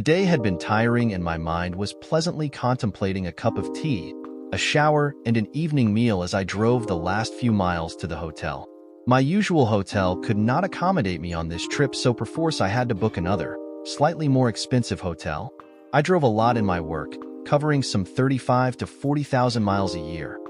The day had been tiring and my mind was pleasantly contemplating a cup of tea, a shower, and an evening meal as I drove the last few miles to the hotel. My usual hotel could not accommodate me on this trip, so perforce I had to book another, slightly more expensive hotel. I drove a lot in my work, covering some 35 to 40,000 miles a year,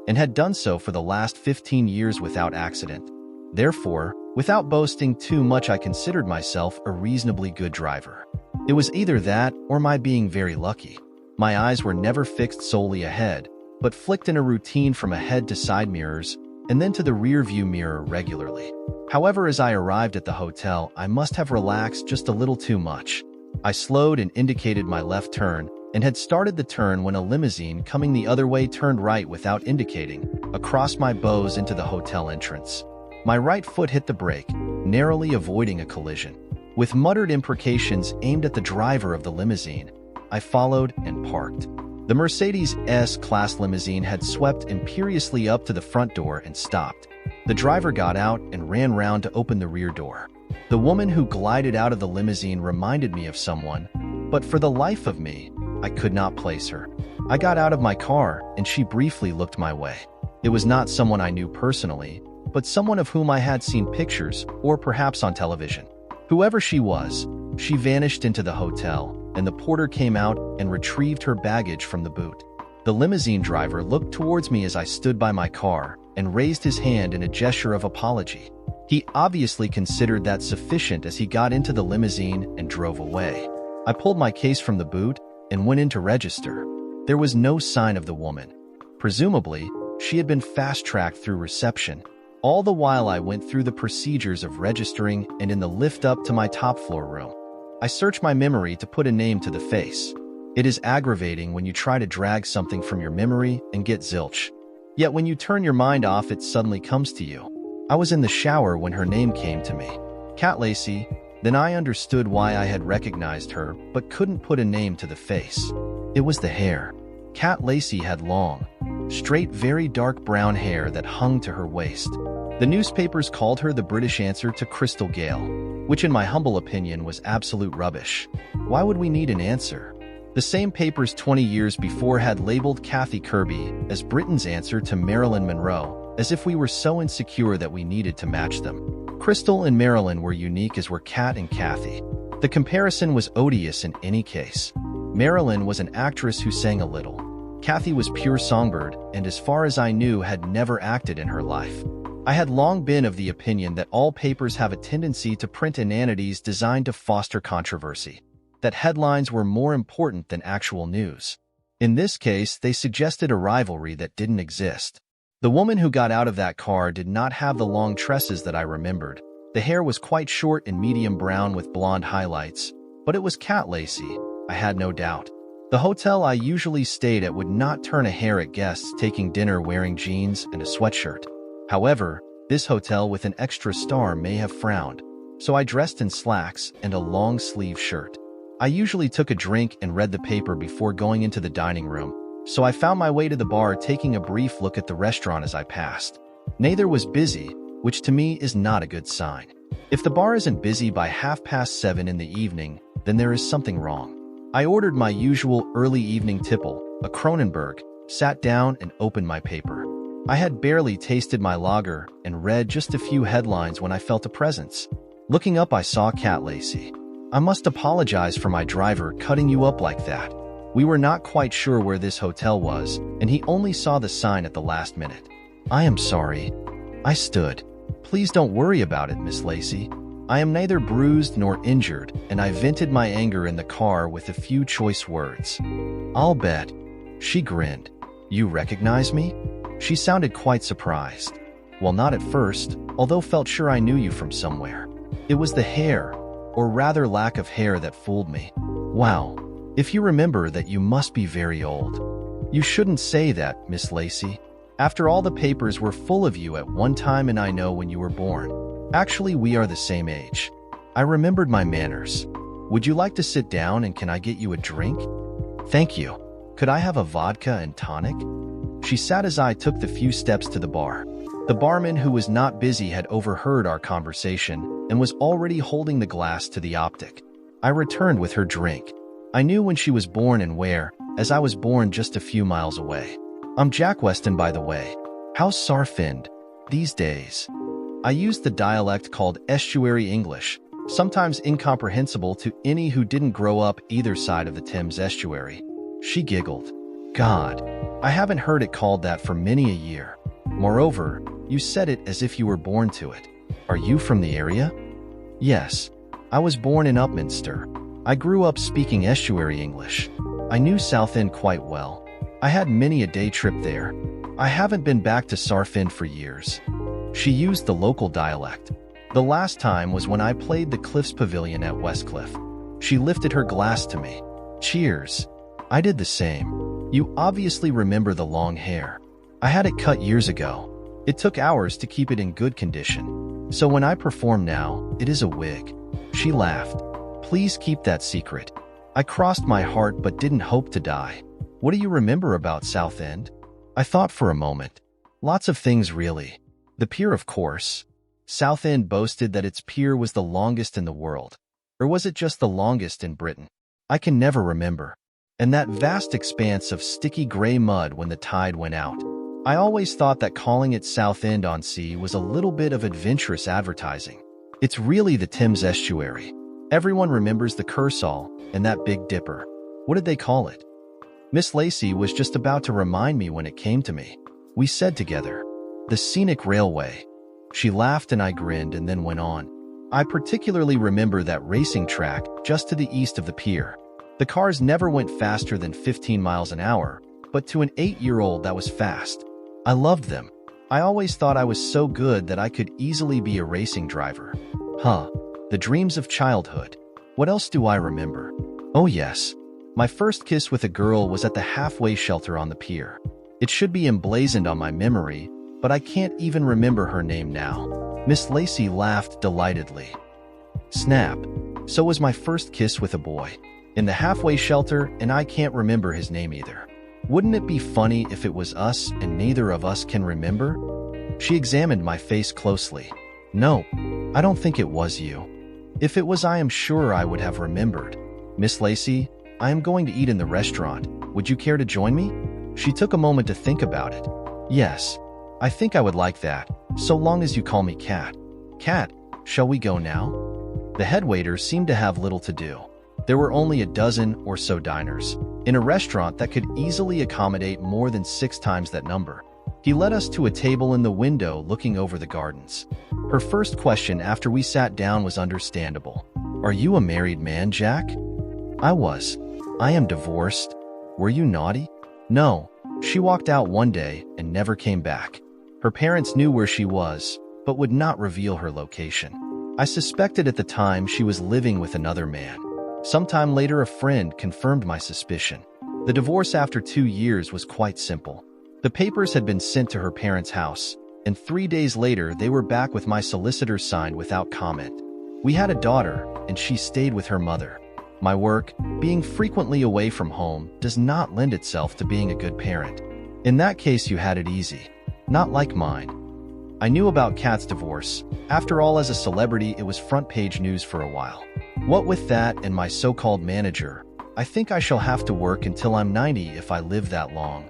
and had done so for the last 15 years without accident. Therefore, without boasting too much, I considered myself a reasonably good driver. It was either that or my being very lucky. My eyes were never fixed solely ahead, but flicked in a routine from ahead to side mirrors and then to the rear view mirror regularly. However, as I arrived at the hotel, I must have relaxed just a little too much. I slowed and indicated my left turn and had started the turn when a limousine coming the other way turned right without indicating, across my bows into the hotel entrance. My right foot hit the brake, narrowly avoiding a collision. With muttered imprecations aimed at the driver of the limousine, I followed and parked. The Mercedes S-Class limousine had swept imperiously up to the front door and stopped. The driver got out and ran round to open the rear door. The woman who glided out of the limousine reminded me of someone, but for the life of me, I could not place her. I got out of my car and she briefly looked my way. It was not someone I knew personally, but someone of whom I had seen pictures or perhaps on television. Whoever she was, she vanished into the hotel, and the porter came out and retrieved her baggage from the boot. The limousine driver looked towards me as I stood by my car and raised his hand in a gesture of apology. He obviously considered that sufficient as he got into the limousine and drove away. I pulled my case from the boot and went in to register. There was no sign of the woman. Presumably, she had been fast-tracked through reception. All the while I went through the procedures of registering and in the lift up to my top floor room. I searched my memory to put a name to the face. It is aggravating when you try to drag something from your memory and get zilch. Yet when you turn your mind off, it suddenly comes to you. I was in the shower when her name came to me. Cat Lacey. Then I understood why I had recognized her, but couldn't put a name to the face. It was the hair. Cat Lacey had long, straight, very dark brown hair that hung to her waist. The newspapers called her the British answer to Crystal Gale, which in my humble opinion was absolute rubbish. Why would we need an answer? The same papers 20 years before had labeled Kathy Kirby as Britain's answer to Marilyn Monroe, as if we were so insecure that we needed to match them. Crystal and Marilyn were unique as were Kat and Kathy. The comparison was odious in any case. Marilyn was an actress who sang a little. Kathy was pure songbird and, as far as I knew, had never acted in her life. I had long been of the opinion that all papers have a tendency to print inanities designed to foster controversy, that headlines were more important than actual news. In this case, they suggested a rivalry that didn't exist. The woman who got out of that car did not have the long tresses that I remembered. The hair was quite short and medium brown with blonde highlights, but it was Cat Lacey, I had no doubt. The hotel I usually stayed at would not turn a hair at guests taking dinner wearing jeans and a sweatshirt. However, this hotel with an extra star may have frowned, so I dressed in slacks and a long-sleeve shirt. I usually took a drink and read the paper before going into the dining room, so I found my way to the bar, taking a brief look at the restaurant as I passed. Neither was busy, which to me is not a good sign. If the bar isn't busy by 7:30 in the evening, then there is something wrong. I ordered my usual early evening tipple, a Kronenberg, sat down and opened my paper. I had barely tasted my lager and read just a few headlines when I felt a presence. Looking up, I saw Cat Lacey. I must apologize for my driver cutting you up like that. We were not quite sure where this hotel was, and he only saw the sign at the last minute. I am sorry. I stood. Please don't worry about it, Miss Lacey. I am neither bruised nor injured, and I vented my anger in the car with a few choice words. I'll bet. She grinned. You recognize me? She sounded quite surprised. Well, not at first, although felt sure I knew you from somewhere. It was the hair, or rather lack of hair, that fooled me. Wow. If you remember that, you must be very old. You shouldn't say that, Miss Lacey. After all, the papers were full of you at one time, and I know when you were born. Actually, we are the same age. I remembered my manners. Would you like to sit down, and can I get you a drink? Thank you. Could I have a vodka and tonic? She sat as I took the few steps to the bar. The barman, who was not busy, had overheard our conversation and was already holding the glass to the optic. I returned with her drink. I knew when she was born and where, as I was born just a few miles away. I'm Jack Weston, by the way. How's Sarfind these days? I used the dialect called Estuary English, sometimes incomprehensible to any who didn't grow up either side of the Thames estuary. She giggled. God, I haven't heard it called that for many a year. Moreover, you said it as if you were born to it. Are you from the area? Yes. I was born in Upminster. I grew up speaking estuary English. I knew Southend quite well. I had many a day trip there. I haven't been back to Sarfind for years. She used the local dialect. The last time was when I played the Cliffs Pavilion at Westcliff. She lifted her glass to me. Cheers. I did the same. You obviously remember the long hair. I had it cut years ago. It took hours to keep it in good condition. So when I perform now, it is a wig. She laughed. Please keep that secret. I crossed my heart but didn't hope to die. What do you remember about Southend? I thought for a moment. Lots of things, really. The pier, of course. Southend boasted that its pier was the longest in the world. Or was it just the longest in Britain? I can never remember. And that vast expanse of sticky gray mud when the tide went out. I always thought that calling it Southend-on-Sea was a little bit of adventurous advertising. It's really the Thames estuary. Everyone remembers the Kersal and that Big Dipper. What did they call it? Miss Lacey was just about to remind me when it came to me. We said together, the Scenic Railway. She laughed and I grinned and then went on. I particularly remember that racing track just to the east of the pier. The cars never went faster than 15 miles an hour, but to an 8-year-old that was fast. I loved them. I always thought I was so good that I could easily be a racing driver. The dreams of childhood. What else do I remember? Oh yes. My first kiss with a girl was at the halfway shelter on the pier. It should be emblazoned on my memory, but I can't even remember her name now. Miss Lacey laughed delightedly. Snap. So was my first kiss with a boy. In the halfway shelter, and I can't remember his name either. Wouldn't it be funny if it was us and neither of us can remember? She examined my face closely. No, I don't think it was you. If it was, I am sure I would have remembered. Miss Lacey, I am going to eat in the restaurant. Would you care to join me? She took a moment to think about it. Yes, I think I would like that, so long as you call me Cat. Cat, shall we go now? The headwaiter seemed to have little to do. There were only a dozen or so diners in a restaurant that could easily accommodate more than 6 times that number. He led us to a table in the window looking over the gardens. Her first question after we sat down was understandable. Are you a married man, Jack? I was. I am divorced. Were you naughty? No. She walked out one day and never came back. Her parents knew where she was, but would not reveal her location. I suspected at the time she was living with another man. Sometime later, a friend confirmed my suspicion. The divorce after 2 years was quite simple. The papers had been sent to her parents' house, and 3 days later they were back with my solicitor signed without comment. We had a daughter, and she stayed with her mother. My work, being frequently away from home, does not lend itself to being a good parent. In that case, you had it easy. Not like mine. I knew about Kat's divorce. After all, as a celebrity, it was front-page news for a while. What with that and my so-called manager, I think I shall have to work until I'm 90 if I live that long.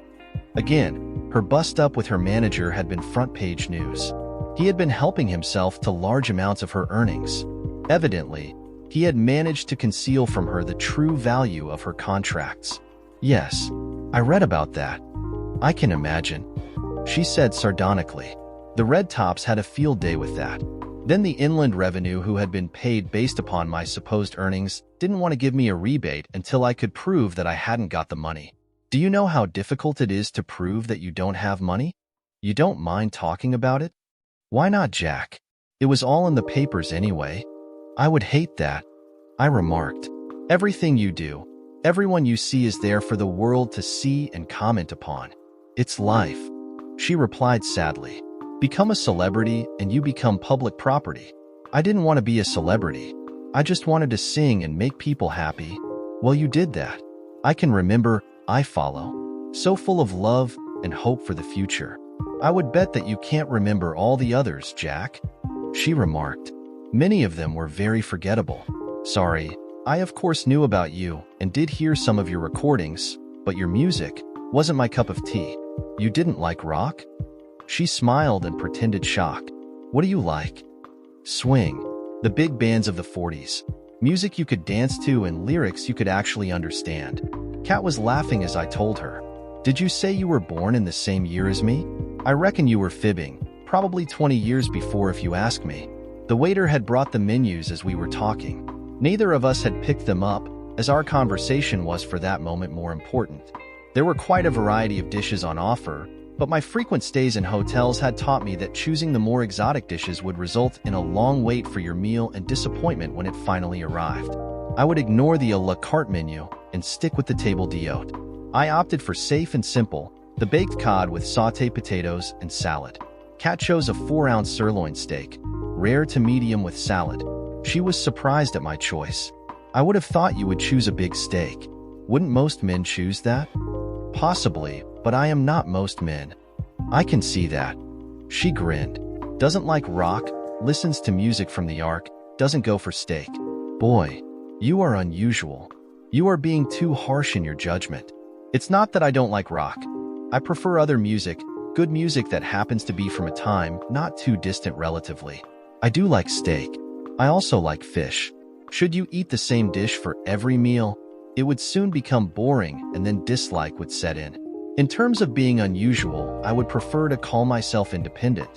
Again, her bust-up with her manager had been front-page news. He had been helping himself to large amounts of her earnings. Evidently, he had managed to conceal from her the true value of her contracts. Yes, I read about that. I can imagine, she said sardonically. The Red Tops had a field day with that. Then the Inland Revenue, who had been paid based upon my supposed earnings, didn't want to give me a rebate until I could prove that I hadn't got the money. Do you know how difficult it is to prove that you don't have money? You don't mind talking about it? Why not, Jack? It was all in the papers anyway. I would hate that, I remarked. Everything you do, everyone you see is there for the world to see and comment upon. It's life, she replied sadly. Become a celebrity and you become public property. I didn't want to be a celebrity. I just wanted to sing and make people happy. Well, you did that. I can remember I Follow. So full of love and hope for the future. I would bet that you can't remember all the others, Jack, she remarked. Many of them were very forgettable. Sorry, I of course knew about you and did hear some of your recordings, but your music wasn't my cup of tea. You didn't like rock? She smiled and pretended shock. What do you like? Swing. The big bands of the 40s. Music you could dance to and lyrics you could actually understand. Kat was laughing as I told her. Did you say you were born in the same year as me? I reckon you were fibbing, probably 20 years before if you ask me. The waiter had brought the menus as we were talking. Neither of us had picked them up, as our conversation was for that moment more important. There were quite a variety of dishes on offer, but my frequent stays in hotels had taught me that choosing the more exotic dishes would result in a long wait for your meal and disappointment when it finally arrived. I would ignore the a la carte menu and stick with the table d'hôte. I opted for safe and simple, the baked cod with sauté potatoes and salad. Kat chose a 4-ounce sirloin steak, rare to medium with salad. She was surprised at my choice. I would have thought you would choose a big steak. Wouldn't most men choose that? Possibly, but I am not most men. I can see that. She grinned. Doesn't like rock, listens to music from the Ark, doesn't go for steak. Boy, you are unusual. You are being too harsh in your judgment. It's not that I don't like rock. I prefer other music, good music that happens to be from a time not too distant relatively. I do like steak. I also like fish. Should you eat the same dish for every meal? It would soon become boring and then dislike would set in. In terms of being unusual, I would prefer to call myself independent.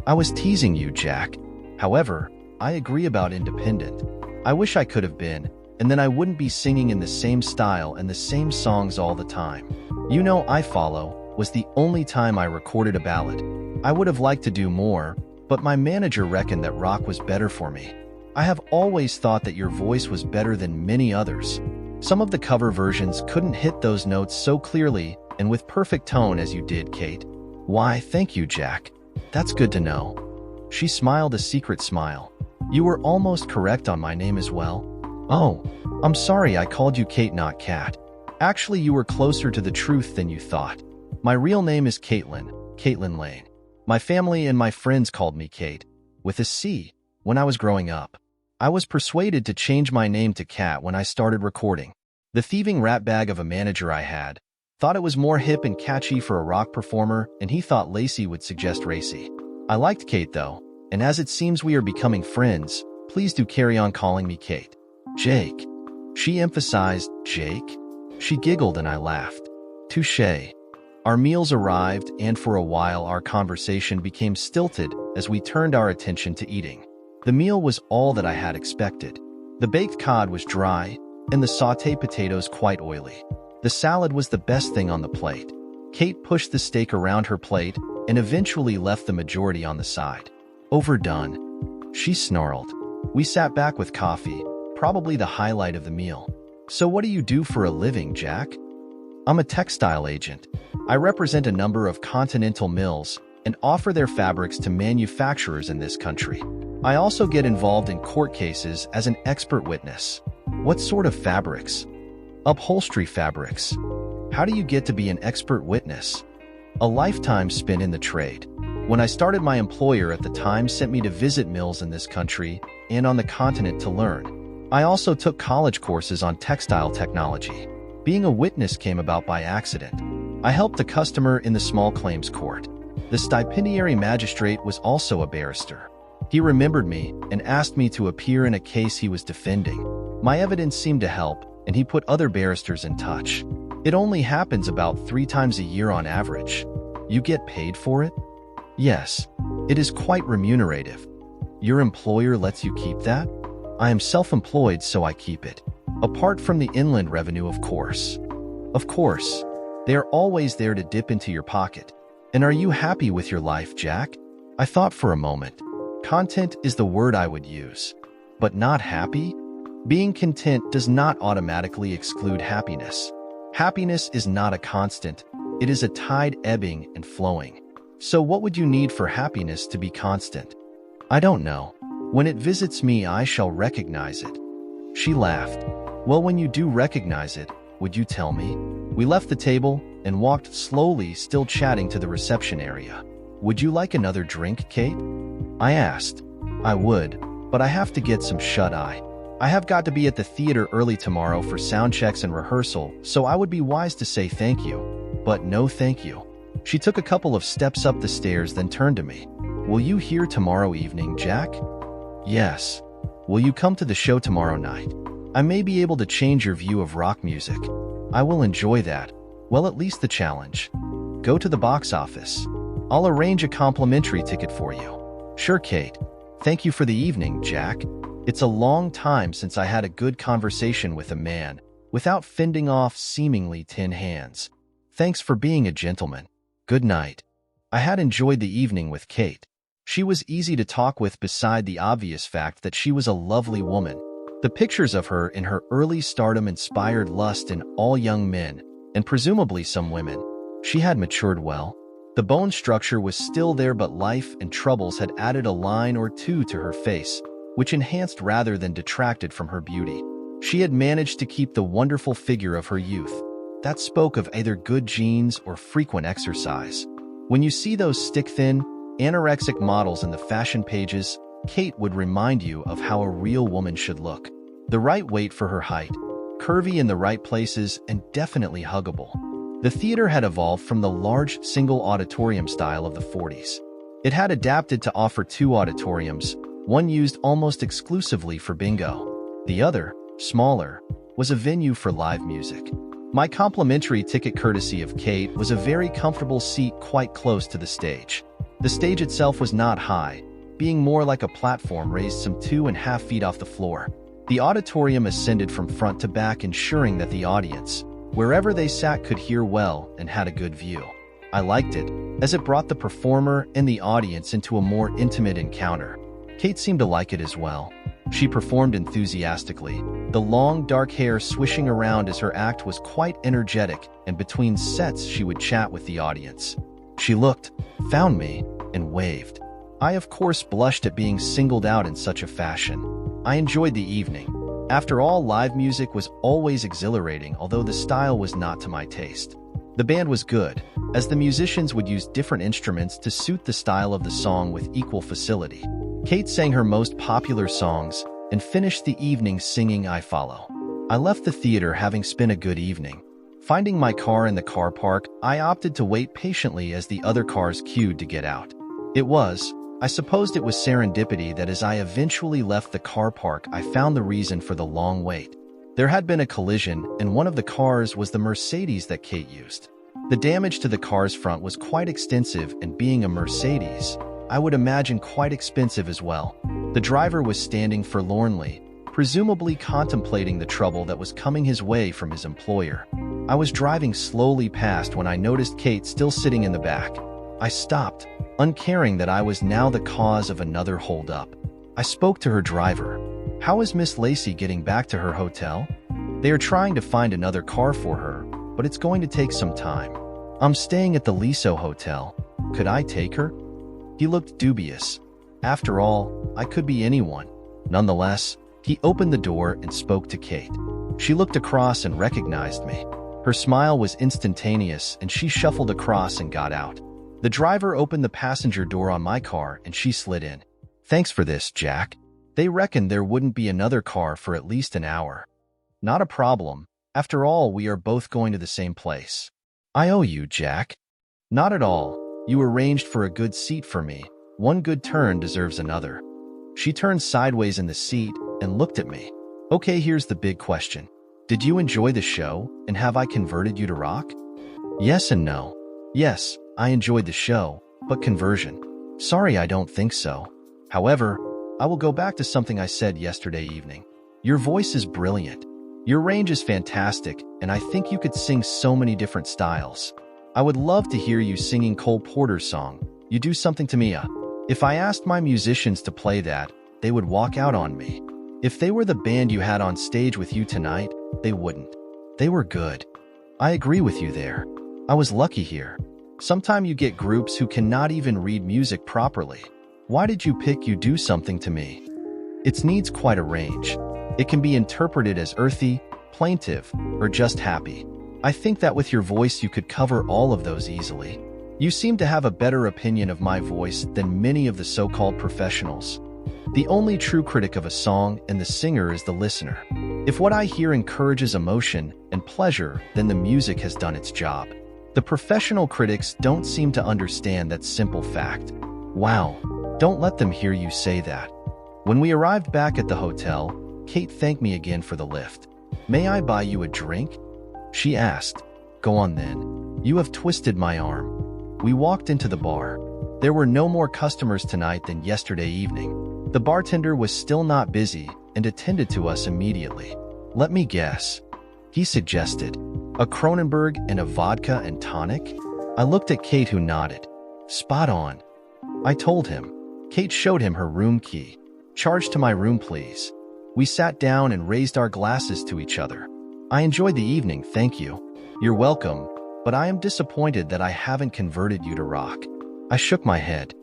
I was teasing you, Jack. However, I agree about independent. I wish I could have been, and then I wouldn't be singing in the same style and the same songs all the time. You Know I Follow was the only time I recorded a ballad. I would have liked to do more, but my manager reckoned that rock was better for me. I have always thought that your voice was better than many others. Some of the cover versions couldn't hit those notes so clearly and with perfect tone as you did, Kate. Why, thank you, Jack. That's good to know. She smiled a secret smile. You were almost correct on my name as well. Oh, I'm sorry I called you Kate, not Kat. Actually, you were closer to the truth than you thought. My real name is Caitlin Lane. My family and my friends called me Kate, with a C, when I was growing up. I was persuaded to change my name to Kat when I started recording. The thieving ratbag of a manager I had thought it was more hip and catchy for a rock performer, and he thought Lacey would suggest racy. I liked Kate though, and as it seems we are becoming friends, please do carry on calling me Kate. Jake. She emphasized, Jake? She giggled and I laughed. Touché. Our meals arrived, and for a while our conversation became stilted as we turned our attention to eating. The meal was all that I had expected. The baked cod was dry, and the sauté potatoes quite oily. The salad was the best thing on the plate. Kate pushed the steak around her plate and eventually left the majority on the side. Overdone. She snarled. We sat back with coffee, probably the highlight of the meal. So what do you do for a living, Jack? I'm a textile agent. I represent a number of continental mills and offer their fabrics to manufacturers in this country. I also get involved in court cases as an expert witness. What sort of fabrics? Upholstery fabrics. How do you get to be an expert witness? A lifetime spent in the trade. When I started, my employer at the time sent me to visit mills in this country and on the continent to learn. I also took college courses on textile technology. Being a witness came about by accident. I helped a customer in the small claims court. The stipendiary magistrate was also a barrister. He remembered me and asked me to appear in a case he was defending. My evidence seemed to help, and he put other barristers in touch. It only happens about 3 times a year on average. You get paid for it? Yes. It is quite remunerative. Your employer lets you keep that? I am self-employed, so I keep it. Apart from the inland revenue, of course. Of course. They are always there to dip into your pocket. And are you happy with your life, Jack? I thought for a moment. Content is the word I would use. But not happy? Being content does not automatically exclude happiness. Happiness is not a constant. It is a tide ebbing and flowing. So what would you need for happiness to be constant? I don't know. When it visits me, I shall recognize it. She laughed. Well, when you do recognize it, would you tell me? We left the table and walked slowly, still chatting, to the reception area. Would you like another drink, Kate? I asked. I would, but I have to get some shut-eye. I have got to be at the theater early tomorrow for sound checks and rehearsal, so I would be wise to say thank you. But no thank you. She took a couple of steps up the stairs, then turned to me. Will you hear tomorrow evening, Jack? Yes. Will you come to the show tomorrow night? I may be able to change your view of rock music. I will enjoy that. Well, at least the challenge. Go to the box office. I'll arrange a complimentary ticket for you. Sure, Kate. Thank you for the evening, Jack. It's a long time since I had a good conversation with a man, without fending off seemingly tin hands. Thanks for being a gentleman. Good night. I had enjoyed the evening with Kate. She was easy to talk with beside the obvious fact that she was a lovely woman. The pictures of her in her early stardom inspired lust in all young men, and presumably some women. She had matured well. The bone structure was still there, but life and troubles had added a line or two to her face, which enhanced rather than detracted from her beauty. She had managed to keep the wonderful figure of her youth. That spoke of either good genes or frequent exercise. When you see those stick-thin, anorexic models in the fashion pages, Kate would remind you of how a real woman should look. The right weight for her height, curvy in the right places, and definitely huggable. The theater had evolved from the large, single auditorium style of the 40s. It had adapted to offer two auditoriums, one used almost exclusively for bingo. The other, smaller, was a venue for live music. My complimentary ticket, courtesy of Kate, was a very comfortable seat quite close to the stage. The stage itself was not high, being more like a platform raised some 2.5 feet off the floor. The auditorium ascended from front to back, ensuring that the audience, wherever they sat, could hear well and had a good view. I liked it, as it brought the performer and the audience into a more intimate encounter. Kate seemed to like it as well. She performed enthusiastically, the long dark hair swishing around as her act was quite energetic, and between sets she would chat with the audience. She looked, found me, and waved. I of course blushed at being singled out in such a fashion. I enjoyed the evening. After all, live music was always exhilarating, although the style was not to my taste. The band was good, as the musicians would use different instruments to suit the style of the song with equal facility. Kate sang her most popular songs and finished the evening singing I Follow. I left the theater having spent a good evening. Finding my car in the car park, I opted to wait patiently as the other cars queued to get out. I supposed it was serendipity that as I eventually left the car park, I found the reason for the long wait. There had been a collision, and one of the cars was the Mercedes that Kate used. The damage to the car's front was quite extensive, and being a Mercedes, I would imagine quite expensive as well. The driver was standing forlornly, presumably contemplating the trouble that was coming his way from his employer. I was driving slowly past when I noticed Kate still sitting in the back. I stopped, uncaring that I was now the cause of another holdup. I spoke to her driver. How is Miss Lacey getting back to her hotel? They are trying to find another car for her, but it's going to take some time. I'm staying at the Liso Hotel. Could I take her? He looked dubious. After all, I could be anyone. Nonetheless, he opened the door and spoke to Kate. She looked across and recognized me. Her smile was instantaneous, and she shuffled across and got out. The driver opened the passenger door on my car, and she slid in. Thanks for this, Jack. They reckoned there wouldn't be another car for at least an hour. Not a problem. After all, we are both going to the same place. I owe you, Jack. Not at all. You arranged for a good seat for me. One good turn deserves another. She turned sideways in the seat and looked at me. Okay, here's the big question. Did you enjoy the show, and have I converted you to rock? Yes and no. Yes, I enjoyed the show, but conversion? Sorry, I don't think so. However, I will go back to something I said yesterday evening. Your voice is brilliant. Your range is fantastic, and I think you could sing so many different styles. I would love to hear you singing Cole Porter's song, You Do Something to Me. If I asked my musicians to play that, they would walk out on me. If they were the band you had on stage with you tonight, they wouldn't. They were good. I agree with you there. I was lucky here. Sometimes you get groups who cannot even read music properly. Why did you pick You Do Something to Me? It needs quite a range. It can be interpreted as earthy, plaintive, or just happy. I think that with your voice you could cover all of those easily. You seem to have a better opinion of my voice than many of the so-called professionals. The only true critic of a song and the singer is the listener. If what I hear encourages emotion and pleasure, then the music has done its job. The professional critics don't seem to understand that simple fact. Wow, don't let them hear you say that. When we arrived back at the hotel, Kate thanked me again for the lift. "May I buy you a drink?" she asked. "Go on then. You have twisted my arm." We walked into the bar. There were no more customers tonight than yesterday evening. The bartender was still not busy and attended to us immediately. "Let me guess," he suggested. "A Kronenberg and a vodka and tonic?" I looked at Kate, who nodded. "Spot on," I told him. Kate showed him her room key. "Charge to my room, please." We sat down and raised our glasses to each other. "I enjoyed the evening, thank you." "You're welcome, but I am disappointed that I haven't converted you to rock." I shook my head.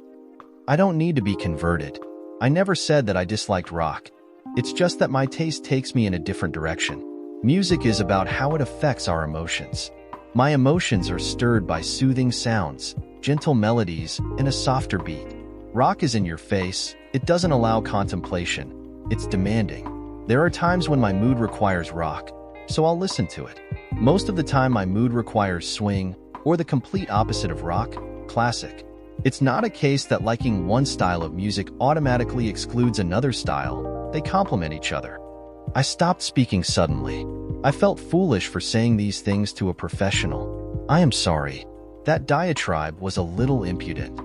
"I don't need to be converted. I never said that I disliked rock. It's just that my taste takes me in a different direction. Music is about how it affects our emotions. My emotions are stirred by soothing sounds, gentle melodies, and a softer beat. Rock is in your face. It doesn't allow contemplation. It's demanding. There are times when my mood requires rock, so I'll listen to it. Most of the time my mood requires swing, or the complete opposite of rock, classic. It's not a case that liking one style of music automatically excludes another style. They complement each other." I stopped speaking suddenly. I felt foolish for saying these things to a professional. "I am sorry. That diatribe was a little impudent."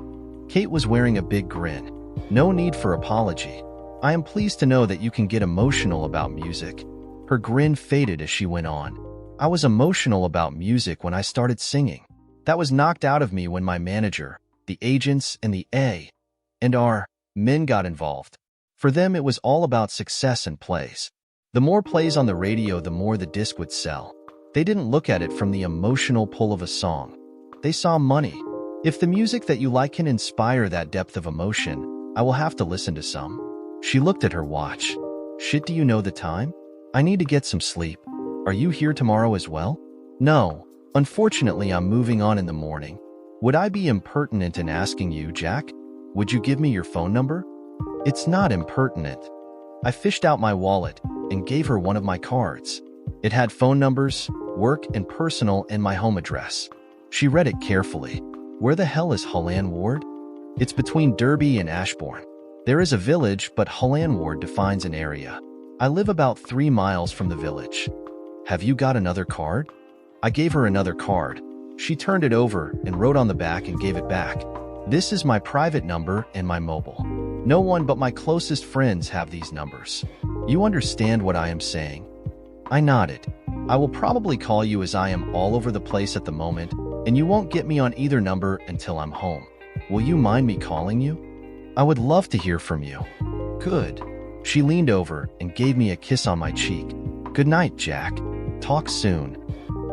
Kate was wearing a big grin. "No need for apology. I am pleased to know that you can get emotional about music." Her grin faded as she went on. "I was emotional about music when I started singing. That was knocked out of me when my manager, the agents, and the A&R men got involved. For them, it was all about success and plays. The more plays on the radio, the more the disc would sell. They didn't look at it from the emotional pull of a song. They saw money. If the music that you like can inspire that depth of emotion, I will have to listen to some." She looked at her watch. "Shit, do you know the time? I need to get some sleep. Are you here tomorrow as well?" "No. Unfortunately, I'm moving on in the morning." "Would I be impertinent in asking you, Jack? Would you give me your phone number?" "It's not impertinent." I fished out my wallet and gave her one of my cards. It had phone numbers, work and personal, and my home address. She read it carefully. "Where the hell is Holland Ward?" "It's between Derby and Ashbourne. There is a village, but Holland Ward defines an area. I live about 3 miles from the village." "Have you got another card?" I gave her another card. She turned it over and wrote on the back and gave it back. "This is my private number and my mobile. No one but my closest friends have these numbers. You understand what I am saying?" I nodded. "I will probably call you as I am all over the place at the moment, and you won't get me on either number until I'm home. Will you mind me calling you?" "I would love to hear from you." "Good." She leaned over and gave me a kiss on my cheek. "Good night, Jack. Talk soon."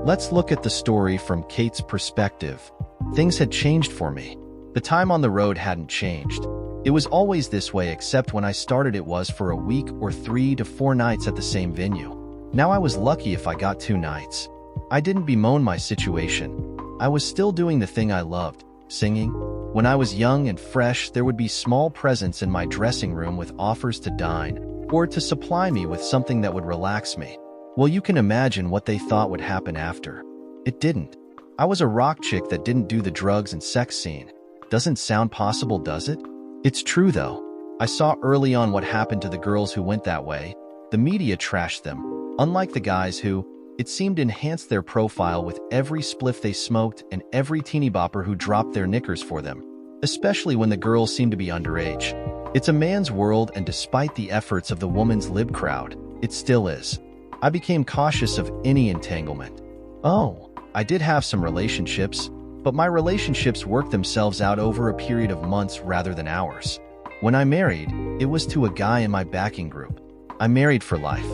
Let's look at the story from Kate's perspective. Things had changed for me. The time on the road hadn't changed. It was always this way, except when I started it was for a week or 3 to 4 nights at the same venue. Now I was lucky if I got 2 nights. I didn't bemoan my situation. I was still doing the thing I loved, singing. When I was young and fresh, there would be small presents in my dressing room with offers to dine, or to supply me with something that would relax me. Well, you can imagine what they thought would happen after. It didn't. I was a rock chick that didn't do the drugs and sex scene. Doesn't sound possible, does it? It's true, though. I saw early on what happened to the girls who went that way. The media trashed them, unlike the guys who, it seemed, enhanced their profile with every spliff they smoked and every teeny bopper who dropped their knickers for them, especially when the girls seemed to be underage. It's a man's world, and despite the efforts of the woman's lib crowd, it still is. I became cautious of any entanglement. Oh, I did have some relationships, but my relationships worked themselves out over a period of months rather than hours. When I married, it was to a guy in my backing group. I married for life.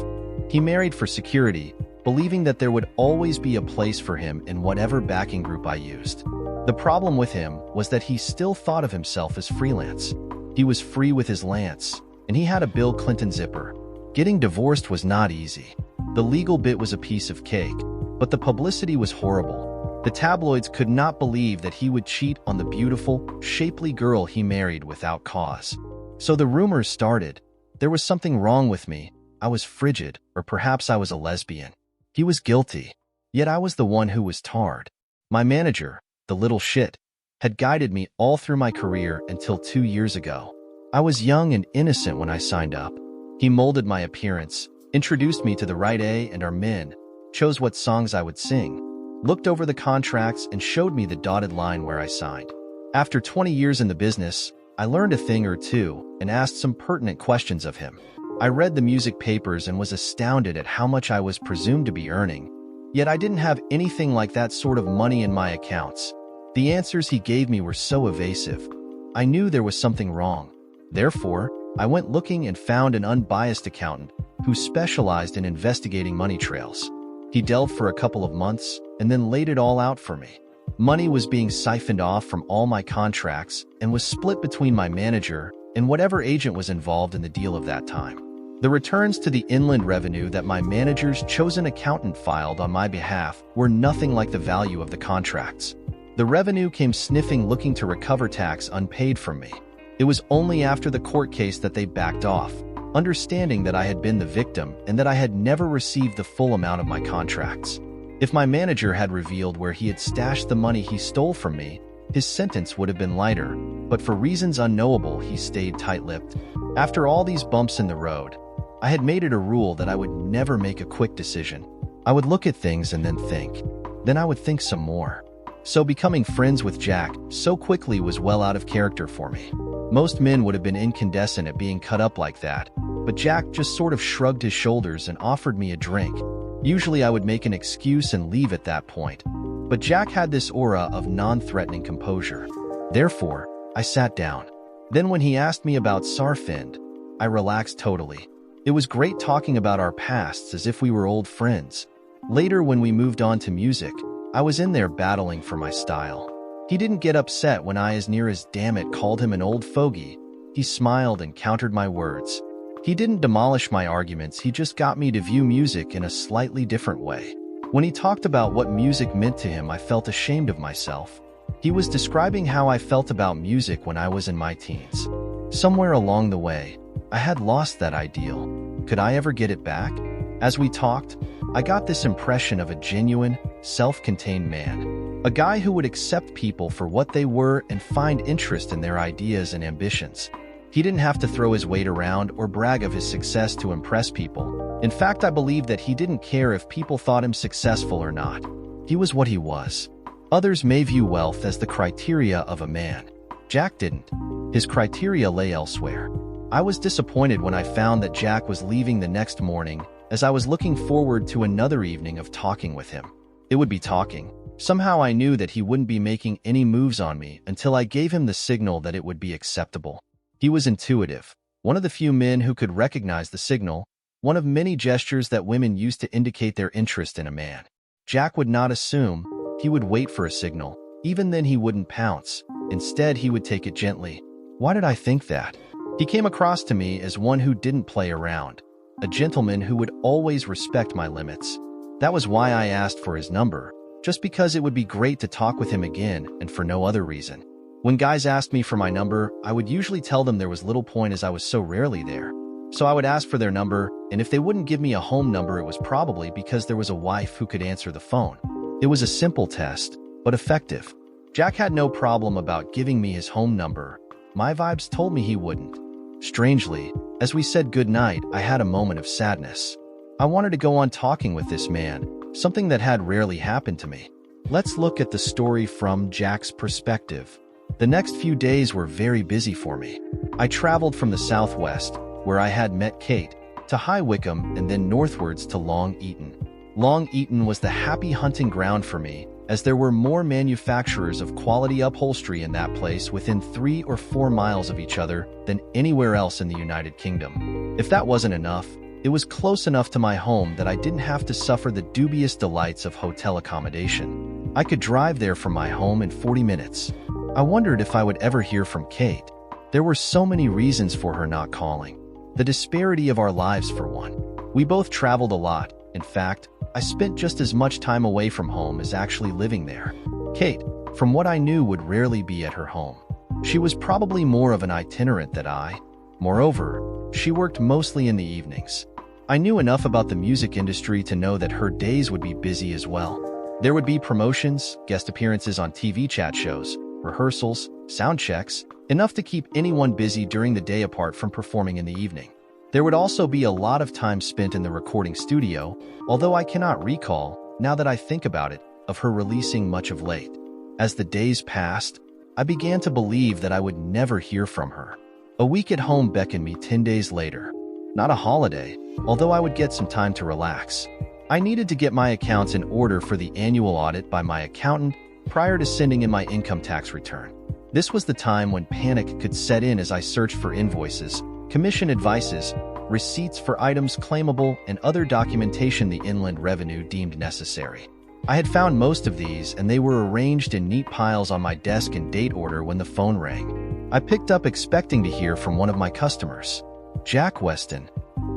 He married for security, believing that there would always be a place for him in whatever backing group I used. The problem with him was that he still thought of himself as freelance. He was free with his lance, and he had a Bill Clinton zipper. Getting divorced was not easy. The legal bit was a piece of cake, but the publicity was horrible. The tabloids could not believe that he would cheat on the beautiful, shapely girl he married without cause. So the rumors started. There was something wrong with me. I was frigid, or perhaps I was a lesbian. He was guilty, yet I was the one who was tarred. My manager, the little shit, had guided me all through my career until 2 years ago. I was young and innocent when I signed up. He molded my appearance, introduced me to the right A&R men, chose what songs I would sing, looked over the contracts and showed me the dotted line where I signed. After 20 years in the business, I learned a thing or two and asked some pertinent questions of him. I read the music papers and was astounded at how much I was presumed to be earning. Yet I didn't have anything like that sort of money in my accounts. The answers he gave me were so evasive. I knew there was something wrong. Therefore, I went looking and found an unbiased accountant who specialized in investigating money trails. He delved for a couple of months and then laid it all out for me. Money was being siphoned off from all my contracts and was split between my manager and whatever agent was involved in the deal of that time. The returns to the inland revenue that my manager's chosen accountant filed on my behalf were nothing like the value of the contracts. The revenue came sniffing looking to recover tax unpaid from me. It was only after the court case that they backed off, understanding that I had been the victim and that I had never received the full amount of my contracts. If my manager had revealed where he had stashed the money he stole from me, his sentence would have been lighter, but for reasons unknowable, he stayed tight-lipped. After all these bumps in the road, I had made it a rule that I would never make a quick decision. I would look at things and then think. Then I would think some more. So becoming friends with Jack so quickly was well out of character for me. Most men would have been incandescent at being cut up like that, but Jack just sort of shrugged his shoulders and offered me a drink. Usually I would make an excuse and leave at that point, but Jack had this aura of non-threatening composure. Therefore, I sat down. Then when he asked me about Sarfind, I relaxed totally. It was great talking about our pasts as if we were old friends. Later, when we moved on to music, I was in there battling for my style. He didn't get upset when I as near as damn it called him an old fogey. He smiled and countered my words. He didn't demolish my arguments, he just got me to view music in a slightly different way. When he talked about what music meant to him, I felt ashamed of myself. He was describing how I felt about music when I was in my teens. Somewhere along the way, I had lost that ideal. Could I ever get it back? As we talked, I got this impression of a genuine, self-contained man. A guy who would accept people for what they were and find interest in their ideas and ambitions. He didn't have to throw his weight around or brag of his success to impress people. In fact, I believe that he didn't care if people thought him successful or not. He was what he was. Others may view wealth as the criteria of a man. Jack didn't. His criteria lay elsewhere. I was disappointed when I found that Jack was leaving the next morning, as I was looking forward to another evening of talking with him. It would be talking. Somehow I knew that he wouldn't be making any moves on me until I gave him the signal that it would be acceptable. He was intuitive, one of the few men who could recognize the signal, one of many gestures that women use to indicate their interest in a man. Jack would not assume, he would wait for a signal. Even then he wouldn't pounce. Instead, he would take it gently. Why did I think that? He came across to me as one who didn't play around, a gentleman who would always respect my limits. That was why I asked for his number, just because it would be great to talk with him again and for no other reason. When guys asked me for my number, I would usually tell them there was little point as I was so rarely there. So I would ask for their number, and if they wouldn't give me a home number, it was probably because there was a wife who could answer the phone. It was a simple test, but effective. Jack had no problem about giving me his home number. My vibes told me he wouldn't. Strangely, as we said goodnight, I had a moment of sadness. I wanted to go on talking with this man, something that had rarely happened to me. Let's look at the story from Jack's perspective. The next few days were very busy for me. I traveled from the southwest, where I had met Kate, to High Wycombe and then northwards to Long Eaton. Long Eaton was the happy hunting ground for me, as there were more manufacturers of quality upholstery in that place within 3 or 4 miles of each other than anywhere else in the United Kingdom. If that wasn't enough, it was close enough to my home that I didn't have to suffer the dubious delights of hotel accommodation. I could drive there from my home in 40 minutes. I wondered if I would ever hear from Kate. There were so many reasons for her not calling. The disparity of our lives, for one. We both traveled a lot. In fact, I spent just as much time away from home as actually living there. Kate, from what I knew, would rarely be at her home. She was probably more of an itinerant than I. Moreover, she worked mostly in the evenings. I knew enough about the music industry to know that her days would be busy as well. There would be promotions, guest appearances on TV chat shows, rehearsals, sound checks, enough to keep anyone busy during the day apart from performing in the evening. There would also be a lot of time spent in the recording studio, although I cannot recall, now that I think about it, of her releasing much of late. As the days passed, I began to believe that I would never hear from her. A week at home beckoned me 10 days later. Not a holiday, although I would get some time to relax. I needed to get my accounts in order for the annual audit by my accountant prior to sending in my income tax return. This was the time when panic could set in as I searched for invoices, commission advices, receipts for items claimable, and other documentation the Inland Revenue deemed necessary. I had found most of these, and they were arranged in neat piles on my desk in date order when the phone rang. I picked up expecting to hear from one of my customers. Jack Weston.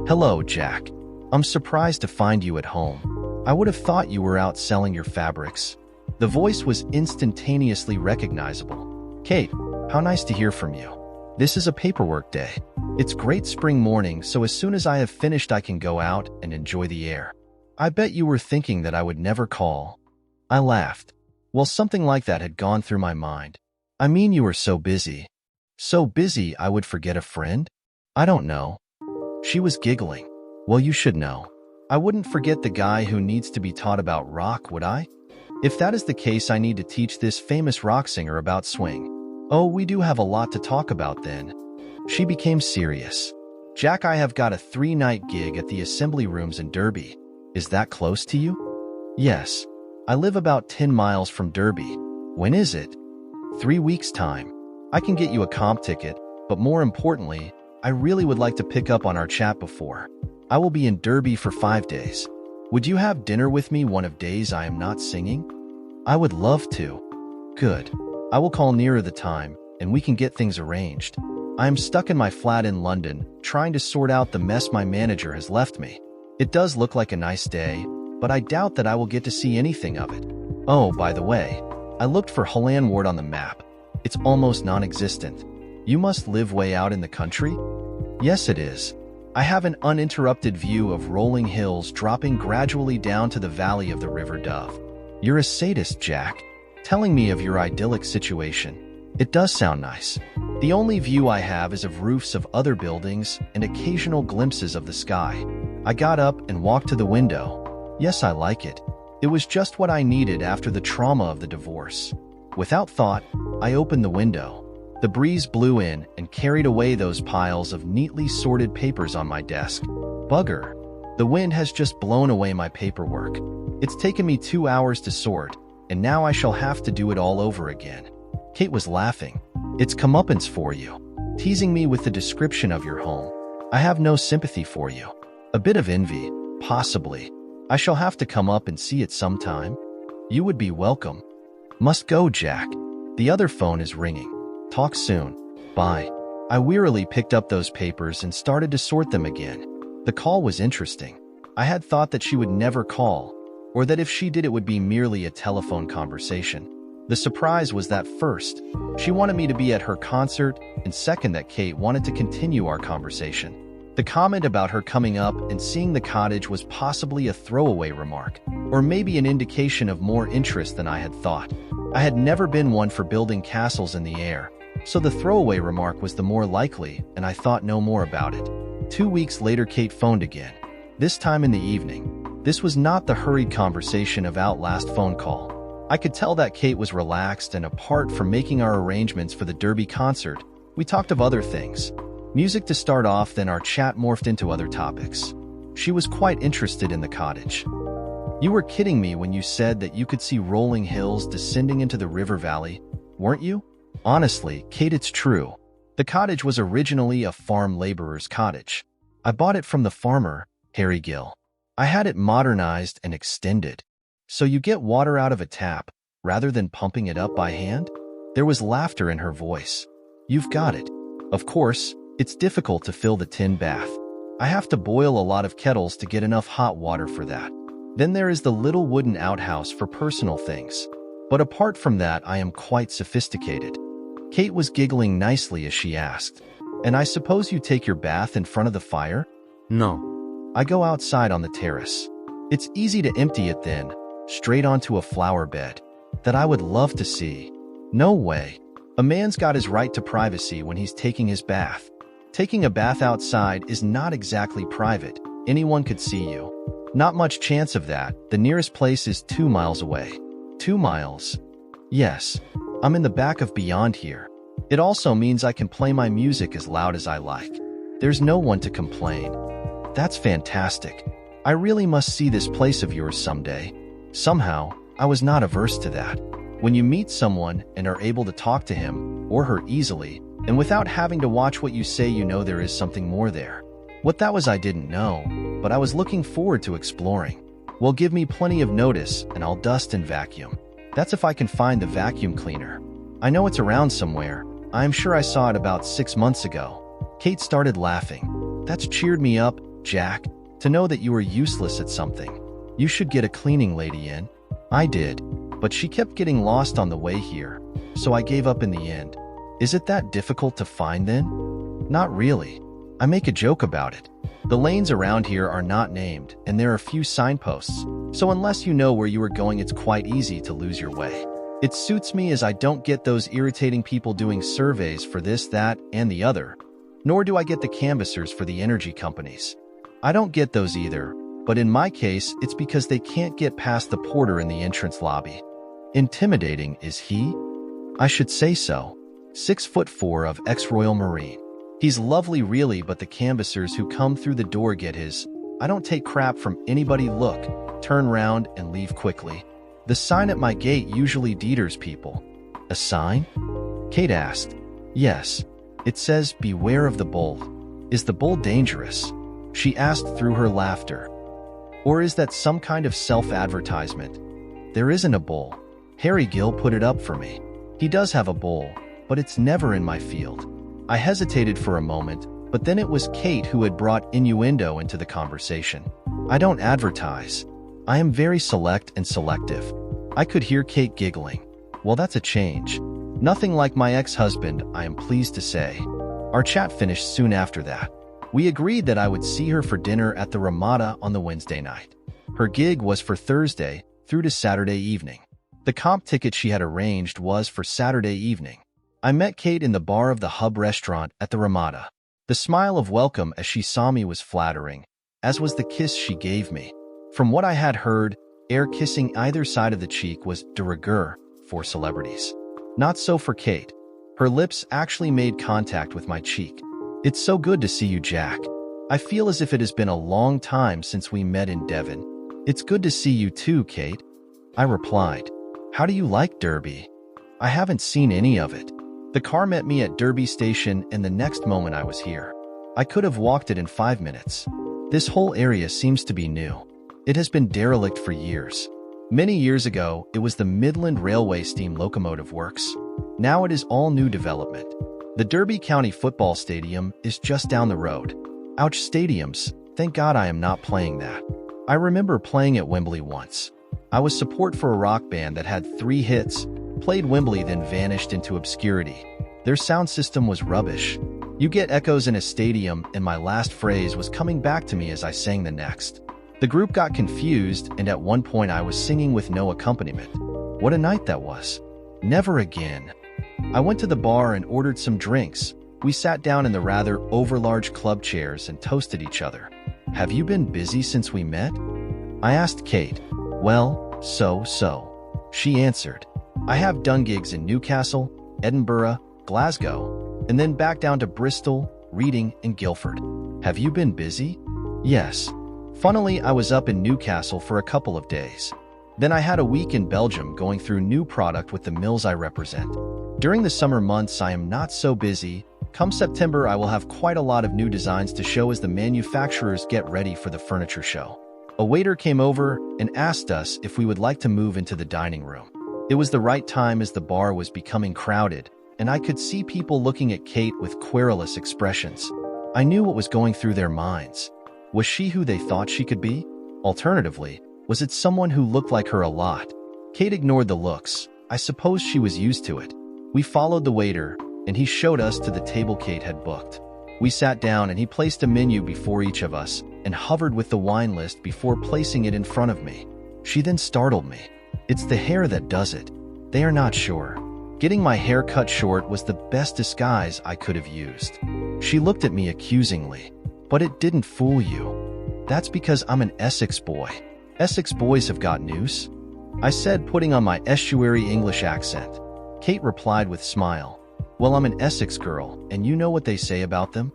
Hello, Jack. I'm surprised to find you at home. I would have thought you were out selling your fabrics. The voice was instantaneously recognizable. Kate, how nice to hear from you. This is a paperwork day. It's great spring morning, so as soon as I have finished I can go out and enjoy the air. I bet you were thinking that I would never call. I laughed. Well, something like that had gone through my mind. I mean, you were so busy. So busy I would forget a friend? I don't know. She was giggling. Well, you should know. I wouldn't forget the guy who needs to be taught about rock, would I? If that is the case, I need to teach this famous rock singer about swing. Oh, we do have a lot to talk about then. She became serious. Jack, I have got a 3-night gig at the Assembly Rooms in Derby. Is that close to you? Yes. I live about 10 miles from Derby. When is it? 3 weeks' time. I can get you a comp ticket, but more importantly, I really would like to pick up on our chat before. I will be in Derby for 5 days. Would you have dinner with me one of days I am not singing? I would love to. Good. I will call nearer the time, and we can get things arranged. I am stuck in my flat in London, trying to sort out the mess my manager has left me. It does look like a nice day, but I doubt that I will get to see anything of it. Oh, by the way, I looked for Holland Ward on the map. It's almost non-existent. You must live way out in the country? Yes, it is. I have an uninterrupted view of rolling hills dropping gradually down to the valley of the River Dove. You're a sadist, Jack, telling me of your idyllic situation. It does sound nice. The only view I have is of roofs of other buildings and occasional glimpses of the sky. I got up and walked to the window. Yes, I like it. It was just what I needed after the trauma of the divorce. Without thought, I opened the window. The breeze blew in and carried away those piles of neatly sorted papers on my desk. Bugger. The wind has just blown away my paperwork. It's taken me 2 hours to sort, and now I shall have to do it all over again. Kate was laughing. It's comeuppance for you, teasing me with the description of your home. I have no sympathy for you. A bit of envy, possibly. I shall have to come up and see it sometime. You would be welcome. Must go, Jack. The other phone is ringing. Talk soon. Bye. I wearily picked up those papers and started to sort them again. The call was interesting. I had thought that she would never call, or that if she did it would be merely a telephone conversation. The surprise was that first, she wanted me to be at her concert, and second, that Kate wanted to continue our conversation. The comment about her coming up and seeing the cottage was possibly a throwaway remark, or maybe an indication of more interest than I had thought. I had never been one for building castles in the air, so the throwaway remark was the more likely, and I thought no more about it. 2 weeks later, Kate phoned again, this time in the evening. This was not the hurried conversation of our last phone call. I could tell that Kate was relaxed, and apart from making our arrangements for the Derby concert, we talked of other things. Music to start off, then our chat morphed into other topics. She was quite interested in the cottage. You were kidding me when you said that you could see rolling hills descending into the river valley, weren't you? Honestly, Kate, it's true. The cottage was originally a farm laborer's cottage. I bought it from the farmer, Harry Gill. I had it modernized and extended. So you get water out of a tap, rather than pumping it up by hand? There was laughter in her voice. You've got it. Of course, it's difficult to fill the tin bath. I have to boil a lot of kettles to get enough hot water for that. Then there is the little wooden outhouse for personal things. But apart from that, I am quite sophisticated. Kate was giggling nicely as she asked, And I suppose you take your bath in front of the fire? No. I go outside on the terrace. It's easy to empty it then, straight onto a flower bed. That I would love to see. No way. A man's got his right to privacy when he's taking his bath. Taking a bath outside is not exactly private. Anyone could see you. Not much chance of that. The nearest place is 2 miles away. 2 miles? Yes. I'm in the back of beyond here. It also means I can play my music as loud as I like. There's no one to complain. That's fantastic. I really must see this place of yours someday. Somehow, I was not averse to that. When you meet someone and are able to talk to him or her easily, and without having to watch what you say, you know there is something more there. What that was I didn't know, but I was looking forward to exploring. Well, give me plenty of notice and I'll dust and vacuum. That's if I can find the vacuum cleaner. I know it's around somewhere. I'm sure I saw it about 6 months ago. Kate started laughing. That's cheered me up, Jack, to know that you were useless at something. You should get a cleaning lady in. I did, but she kept getting lost on the way here, so I gave up in the end. Is it that difficult to find then? Not really. I make a joke about it. The lanes around here are not named, and there are few signposts, so unless you know where you are going, it's quite easy to lose your way. It suits me as I don't get those irritating people doing surveys for this, that, and the other, nor do I get the canvassers for the energy companies. I don't get those either, but in my case, it's because they can't get past the porter in the entrance lobby. Intimidating, is he? I should say so. 6'4" of ex-Royal Marine. He's lovely really, but the canvassers who come through the door get his "I don't take crap from anybody" look, turn round and leave quickly. The sign at my gate usually deters people. A sign? Kate asked. Yes. It says, "Beware of the bull." Is the bull dangerous? She asked through her laughter. Or is that some kind of self-advertisement? There isn't a bull. Harry Gill put it up for me. He does have a bull, but it's never in my field. I hesitated for a moment, but then it was Kate who had brought innuendo into the conversation. I don't advertise. I am very select and selective. I could hear Kate giggling. Well, that's a change. Nothing like my ex-husband, I am pleased to say. Our chat finished soon after that. We agreed that I would see her for dinner at the Ramada on the Wednesday night. Her gig was for Thursday through to Saturday evening. The comp ticket she had arranged was for Saturday evening. I met Kate in the bar of the Hub restaurant at the Ramada. The smile of welcome as she saw me was flattering, as was the kiss she gave me. From what I had heard, air kissing either side of the cheek was de rigueur for celebrities. Not so for Kate. Her lips actually made contact with my cheek. It's so good to see you, Jack. I feel as if it has been a long time since we met in Devon. It's good to see you too, Kate. I replied. How do you like Derby? I haven't seen any of it. The car met me at Derby Station and the next moment I was here. I could have walked it in 5 minutes. This whole area seems to be new. It has been derelict for years. Many years ago, it was the Midland Railway Steam Locomotive Works. Now it is all new development. The Derby County Football Stadium is just down the road. Ouch, stadiums. Thank God I am not playing that. I remember playing at Wembley once. I was support for a rock band that had 3 hits, played Wembley then vanished into obscurity. Their sound system was rubbish. You get echoes in a stadium, and my last phrase was coming back to me as I sang the next. The group got confused, and at one point I was singing with no accompaniment. What a night that was. Never again. I went to the bar and ordered some drinks. We sat down in the rather overlarge club chairs and toasted each other. Have you been busy since we met? I asked Kate. Well, so. She answered. I have done gigs in Newcastle, Edinburgh, Glasgow, and then back down to Bristol, Reading, and Guildford. Have you been busy? Yes. Funnily, I was up in Newcastle for a couple of days. Then I had a week in Belgium going through new product with the mills I represent. During the summer months, I am not so busy. Come September, I will have quite a lot of new designs to show as the manufacturers get ready for the furniture show. A waiter came over and asked us if we would like to move into the dining room. It was the right time as the bar was becoming crowded, and I could see people looking at Kate with querulous expressions. I knew what was going through their minds. Was she who they thought she could be? Alternatively, was it someone who looked like her a lot? Kate ignored the looks. I suppose she was used to it. We followed the waiter, and he showed us to the table Kate had booked. We sat down and he placed a menu before each of us and hovered with the wine list before placing it in front of me. She then startled me. It's the hair that does it. They are not sure. Getting my hair cut short was the best disguise I could have used. She looked at me accusingly. But it didn't fool you. That's because I'm an Essex boy. Essex boys have got news, I said, putting on my estuary English accent. Kate replied with a smile. Well, I'm an Essex girl, and you know what they say about them?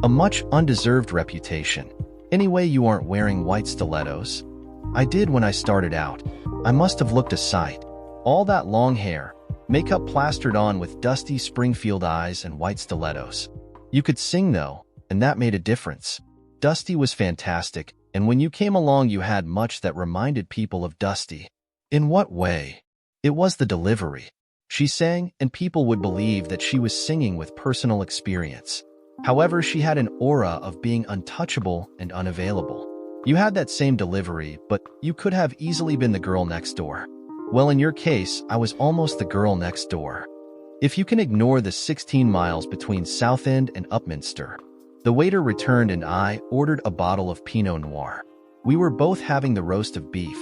A much undeserved reputation. Anyway, you aren't wearing white stilettos. I did when I started out. I must have looked a sight. All that long hair, makeup plastered on with dusty Springfield eyes and white stilettos. You could sing though, and that made a difference. Dusty was fantastic, and when you came along you had much that reminded people of Dusty. In what way? It was the delivery. She sang, and people would believe that she was singing with personal experience. However, she had an aura of being untouchable and unavailable. You had that same delivery, but you could have easily been the girl next door. Well, in your case, I was almost the girl next door. If you can ignore the 16 miles between Southend and Upminster. The waiter returned and I ordered a bottle of Pinot Noir. We were both having the roast of beef.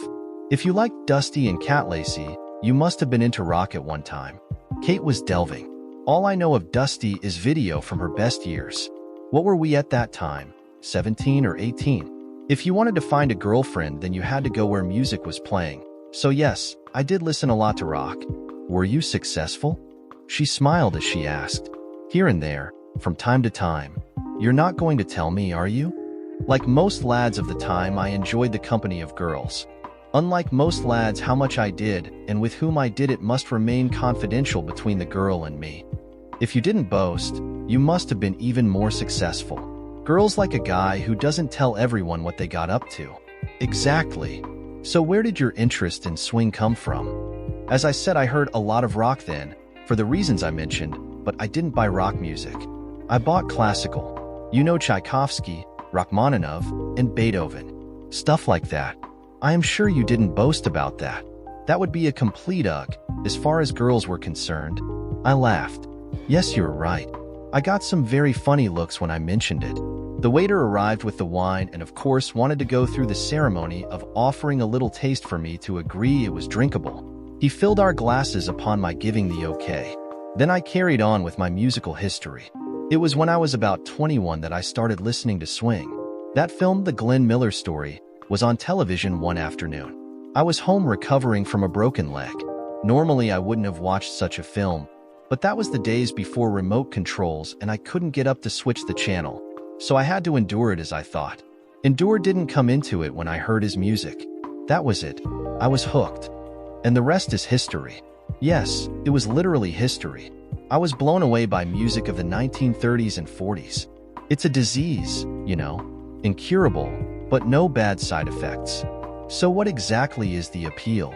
If you liked Dusty and Cat Lacey, you must have been into rock at one time. Kate was delving. All I know of Dusty is video from her best years. What were we at that time? 17 or 18? If you wanted to find a girlfriend, then you had to go where music was playing. So yes, I did listen a lot to rock. Were you successful? She smiled as she asked. Here and there, from time to time. You're not going to tell me, are you? Like most lads of the time, I enjoyed the company of girls. Unlike most lads, how much I did, and with whom I did it must remain confidential between the girl and me. If you didn't boast, you must have been even more successful. Girls like a guy who doesn't tell everyone what they got up to. Exactly. So where did your interest in swing come from? As I said, I heard a lot of rock then, for the reasons I mentioned, but I didn't buy rock music. I bought classical. You know, Tchaikovsky, Rachmaninoff, and Beethoven. Stuff like that. I am sure you didn't boast about that. That would be a complete ugh, as far as girls were concerned. I laughed. Yes, you're right. I got some very funny looks when I mentioned it. The waiter arrived with the wine and of course wanted to go through the ceremony of offering a little taste for me to agree it was drinkable. He filled our glasses upon my giving the okay. Then I carried on with my musical history. It was when I was about 21 that I started listening to swing. That film, The Glenn Miller Story, was on television one afternoon. I was home recovering from a broken leg. Normally I wouldn't have watched such a film, but that was the days before remote controls and I couldn't get up to switch the channel, so I had to endure it as I thought. Endure didn't come into it when I heard his music. That was it. I was hooked. And the rest is history. Yes, it was literally history. I was blown away by music of the 1930s and 40s. It's a disease, you know, incurable, but no bad side effects. So what exactly is the appeal?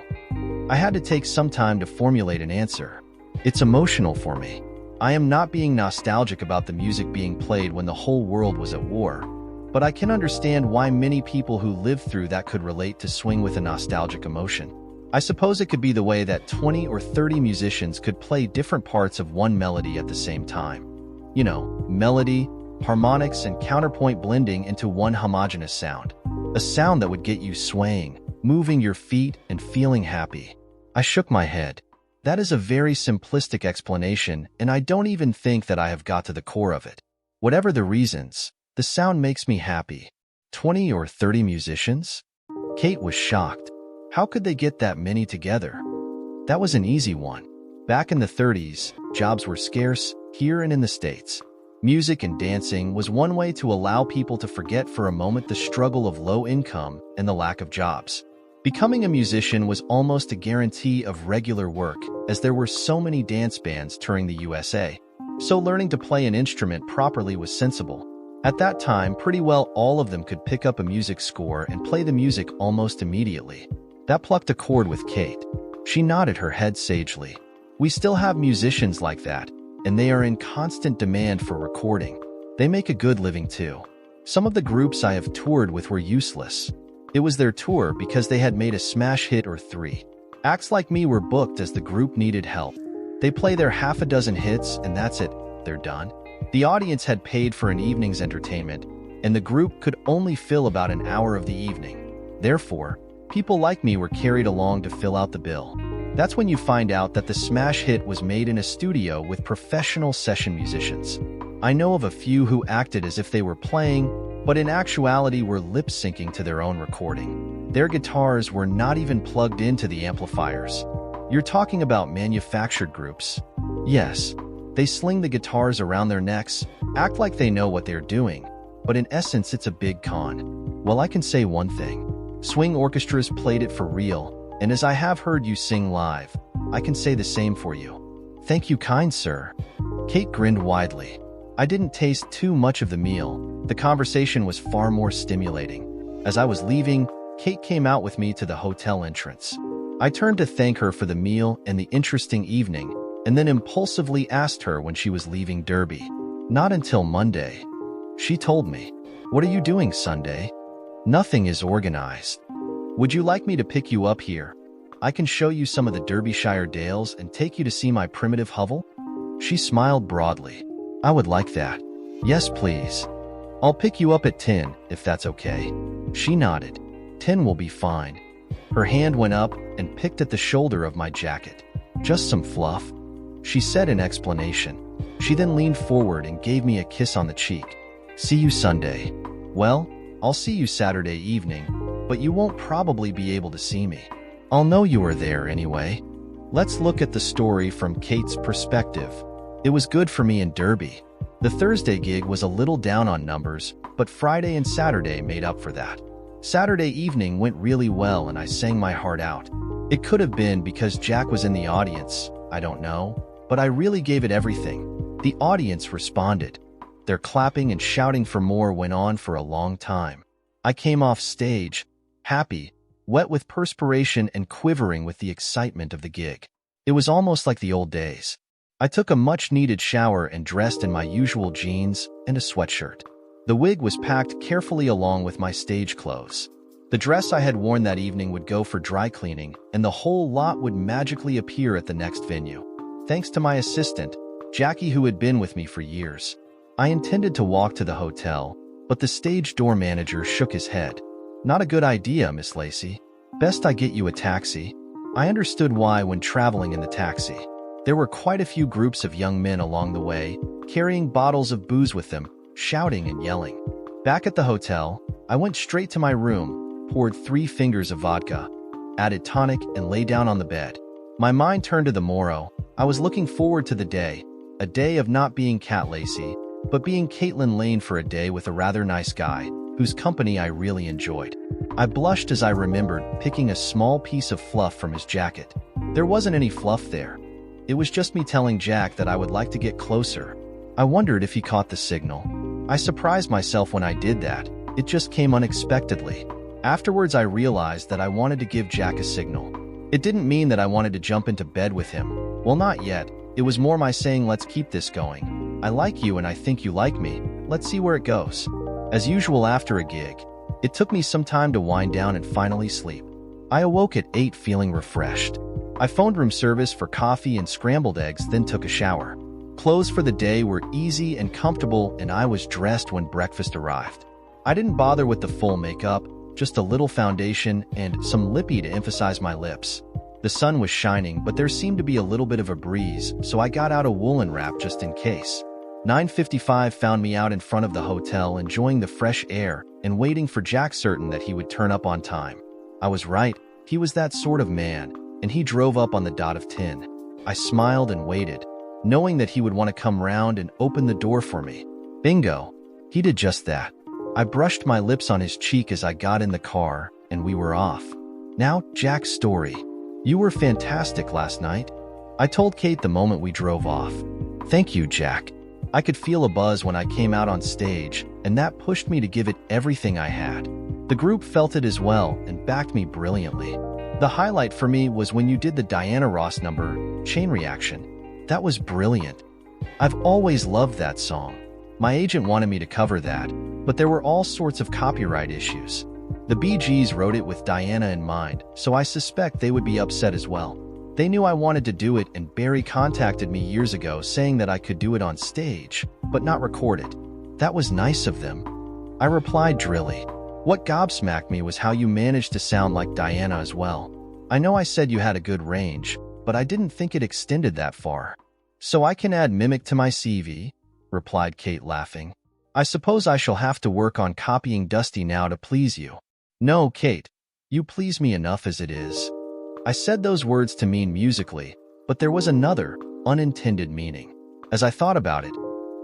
I had to take some time to formulate an answer. It's emotional for me. I am not being nostalgic about the music being played when the whole world was at war, but I can understand why many people who lived through that could relate to swing with a nostalgic emotion. I suppose it could be the way that 20 or 30 musicians could play different parts of one melody at the same time. You know, melody, harmonics, and counterpoint blending into one homogeneous sound. A sound that would get you swaying, moving your feet, and feeling happy. I shook my head. That is a very simplistic explanation, and I don't even think that I have got to the core of it. Whatever the reasons, the sound makes me happy. 20 or 30 musicians? Kate was shocked. How could they get that many together? That was an easy one. Back in the 30s, jobs were scarce, here and in the States. Music and dancing was one way to allow people to forget for a moment the struggle of low income and the lack of jobs. Becoming a musician was almost a guarantee of regular work, as there were so many dance bands touring the USA. So learning to play an instrument properly was sensible. At that time, pretty well all of them could pick up a music score and play the music almost immediately. That plucked a chord with Kate. She nodded her head sagely. We still have musicians like that, and they are in constant demand for recording. They make a good living too. Some of the groups I have toured with were useless. It was their tour because they had made a smash hit or three. Acts like me were booked as the group needed help. They play their half a dozen hits and that's it, they're done. The audience had paid for an evening's entertainment, and the group could only fill about an hour of the evening. Therefore, people like me were carried along to fill out the bill. That's when you find out that the smash hit was made in a studio with professional session musicians. I know of a few who acted as if they were playing, but in actuality were lip-syncing to their own recording. Their guitars were not even plugged into the amplifiers. You're talking about manufactured groups. Yes, they sling the guitars around their necks, act like they know what they're doing, but in essence it's a big con. Well, I can say one thing. Swing orchestras played it for real, and as I have heard you sing live, I can say the same for you. Thank you, kind sir. Kate grinned widely. I didn't taste too much of the meal. The conversation was far more stimulating. As I was leaving, Kate came out with me to the hotel entrance. I turned to thank her for the meal and the interesting evening, and then impulsively asked her when she was leaving Derby. Not until Monday. She told me. What are you doing Sunday? Nothing is organized. Would you like me to pick you up here? I can show you some of the Derbyshire dales and take you to see my primitive hovel? She smiled broadly. I would like that. Yes, please. I'll pick you up at 10, if that's okay. She nodded. 10 will be fine. Her hand went up and picked at the shoulder of my jacket. Just some fluff, she said in explanation. She then leaned forward and gave me a kiss on the cheek. See you Sunday. Well, I'll see you Saturday evening, but you won't probably be able to see me. I'll know you are there anyway. Let's look at the story from Kate's perspective. It was good for me in Derby. The Thursday gig was a little down on numbers, but Friday and Saturday made up for that. Saturday evening went really well and I sang my heart out. It could have been because Jack was in the audience, I don't know, but I really gave it everything. The audience responded. Their clapping and shouting for more went on for a long time. I came off stage, happy, wet with perspiration and quivering with the excitement of the gig. It was almost like the old days. I took a much-needed shower and dressed in my usual jeans and a sweatshirt. The wig was packed carefully along with my stage clothes. The dress I had worn that evening would go for dry cleaning, and the whole lot would magically appear at the next venue. Thanks to my assistant, Jackie, who had been with me for years. I intended to walk to the hotel, but the stage door manager shook his head. Not a good idea, Miss Lacey. Best I get you a taxi. I understood why when traveling in the taxi. There were quite a few groups of young men along the way, carrying bottles of booze with them, shouting and yelling. Back at the hotel, I went straight to my room, poured 3 fingers of vodka, added tonic, and lay down on the bed. My mind turned to the morrow. I was looking forward to the day, a day of not being Cat Lacey, but being Caitlin Lane for a day with a rather nice guy, whose company I really enjoyed. I blushed as I remembered picking a small piece of fluff from his jacket. There wasn't any fluff there. It was just me telling Jack that I would like to get closer. I wondered if he caught the signal. I surprised myself when I did that. It just came unexpectedly. Afterwards, I realized that I wanted to give Jack a signal. It didn't mean that I wanted to jump into bed with him. Well, not yet. It was more my saying, let's keep this going. I like you and I think you like me. Let's see where it goes. As usual after a gig, it took me some time to wind down and finally sleep. I awoke at 8 feeling refreshed. I phoned room service for coffee and scrambled eggs, then took a shower. Clothes for the day were easy and comfortable, and I was dressed when breakfast arrived. I didn't bother with the full makeup, just a little foundation and some lippy to emphasize my lips. The sun was shining, but there seemed to be a little bit of a breeze, so I got out a woolen wrap just in case. 9:55 found me out in front of the hotel enjoying the fresh air and waiting for Jack, certain that he would turn up on time. I was right, he was that sort of man, and he drove up on the dot of 10. I smiled and waited, knowing that he would want to come round and open the door for me. Bingo! He did just that. I brushed my lips on his cheek as I got in the car, and we were off. Now, Jack's story. You were fantastic last night. I told Kate the moment we drove off. Thank you, Jack. I could feel a buzz when I came out on stage, and that pushed me to give it everything I had. The group felt it as well and backed me brilliantly. The highlight for me was when you did the Diana Ross number, Chain Reaction. That was brilliant. I've always loved that song. My agent wanted me to cover that, but there were all sorts of copyright issues. The Bee Gees wrote it with Diana in mind, so I suspect they would be upset as well. They knew I wanted to do it, and Barry contacted me years ago saying that I could do it on stage, but not record it. That was nice of them. I replied drily. What gobsmacked me was how you managed to sound like Diana as well. I know I said you had a good range, but I didn't think it extended that far. So I can add mimic to my CV, replied Kate, laughing. I suppose I shall have to work on copying Dusty now to please you. No, Kate, you please me enough as it is. I said those words to mean musically, but there was another, unintended meaning. As I thought about it,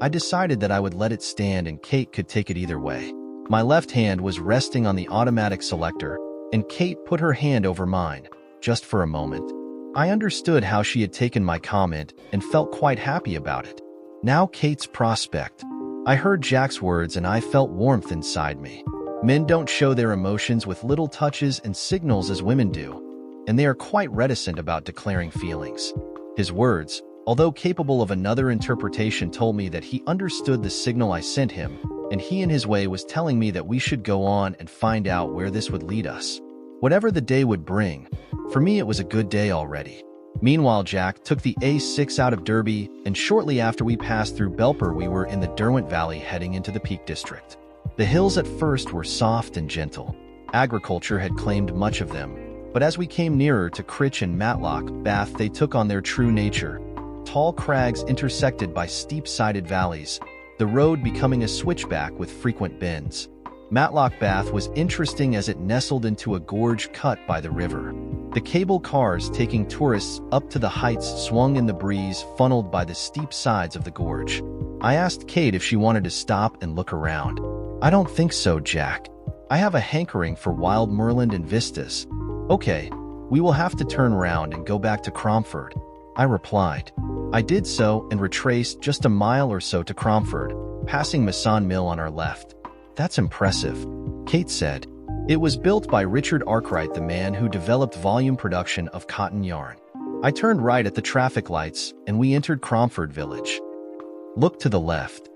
I decided that I would let it stand and Kate could take it either way. My left hand was resting on the automatic selector, and Kate put her hand over mine, just for a moment. I understood how she had taken my comment and felt quite happy about it. Now Kate's prospect. I heard Jack's words and I felt warmth inside me. Men don't show their emotions with little touches and signals as women do, and they are quite reticent about declaring feelings. His words, although capable of another interpretation, told me that he understood the signal I sent him, and he in his way was telling me that we should go on and find out where this would lead us. Whatever the day would bring, for me it was a good day already. Meanwhile, Jack took the A6 out of Derby, and shortly after we passed through Belper we were in the Derwent Valley heading into the Peak District. The hills at first were soft and gentle. Agriculture had claimed much of them, but as we came nearer to Critch and Matlock Bath they took on their true nature. Tall crags intersected by steep-sided valleys, the road becoming a switchback with frequent bends. Matlock Bath was interesting as it nestled into a gorge cut by the river. The cable cars taking tourists up to the heights swung in the breeze funneled by the steep sides of the gorge. I asked Kate if she wanted to stop and look around. I don't think so, Jack. I have a hankering for wild moorland and vistas. Okay, we will have to turn round and go back to Cromford, I replied. I did so and retraced just a mile or so to Cromford, passing Masson Mill on our left. That's impressive, Kate said. It was built by Richard Arkwright, the man who developed volume production of cotton yarn. I turned right at the traffic lights and we entered Cromford Village. Look to the left,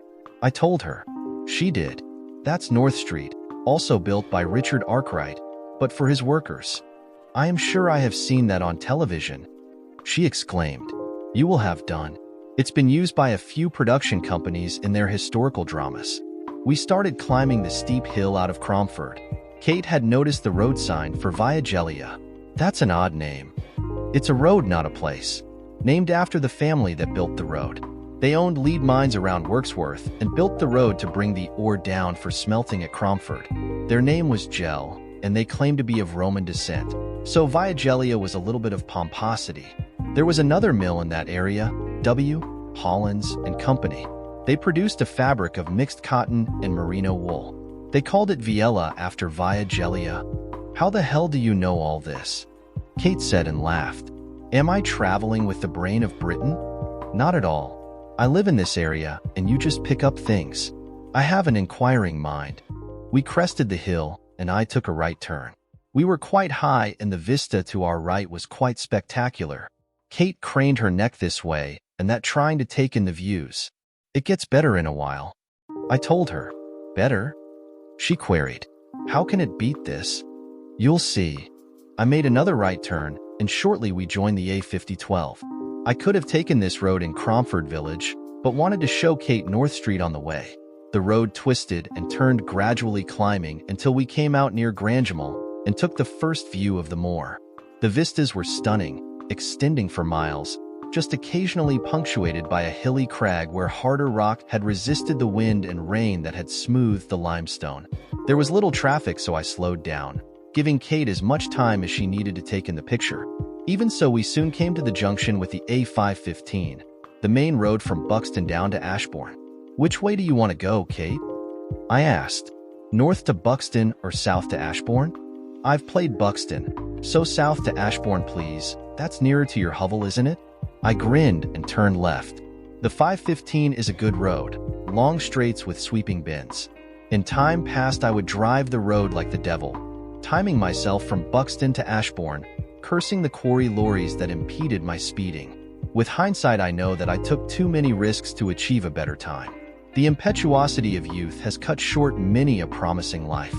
I told her. She did. That's North Street, also built by Richard Arkwright, but for his workers. I am sure I have seen that on television, she exclaimed. You will have done. It's been used by a few production companies in their historical dramas. We started climbing the steep hill out of Cromford. Kate had noticed the road sign for Via Gellia. That's an odd name. It's a road, not a place. Named after the family that built the road. They owned lead mines around Wirksworth and built the road to bring the ore down for smelting at Cromford. Their name was Gell, and they claimed to be of Roman descent. So Via Gellia was a little bit of pomposity. There was another mill in that area, W. Hollins and Company. They produced a fabric of mixed cotton and merino wool. They called it Viella after Via Gellia. How the hell do you know all this? Kate said and laughed. Am I traveling with the brain of Britain? Not at all. I live in this area, and you just pick up things. I have an inquiring mind. We crested the hill, and I took a right turn. We were quite high, and the vista to our right was quite spectacular. Kate craned her neck this way and that, trying to take in the views. It gets better in a while, I told her. Better? She queried. How can it beat this? You'll see. I made another right turn, and shortly we joined the A5012. I could have taken this road in Cromford Village, but wanted to show Kate North Street on the way. The road twisted and turned, gradually climbing until we came out near Grangemouth and took the first view of the moor. The vistas were stunning, extending for miles, just occasionally punctuated by a hilly crag where harder rock had resisted the wind and rain that had smoothed the limestone. There was little traffic, so I slowed down, giving Kate as much time as she needed to take in the picture. Even so, we soon came to the junction with the A515, the main road from Buxton down to Ashbourne. Which way do you want to go, Kate? I asked. North to Buxton or south to Ashbourne? I've played Buxton, so south to Ashbourne, please. That's nearer to your hovel, isn't it? I grinned and turned left. The 515 is a good road, long straights with sweeping bends. In time past, I would drive the road like the devil, timing myself from Buxton to Ashbourne, cursing the quarry lorries that impeded my speeding. With hindsight, I know that I took too many risks to achieve a better time. The impetuosity of youth has cut short many a promising life.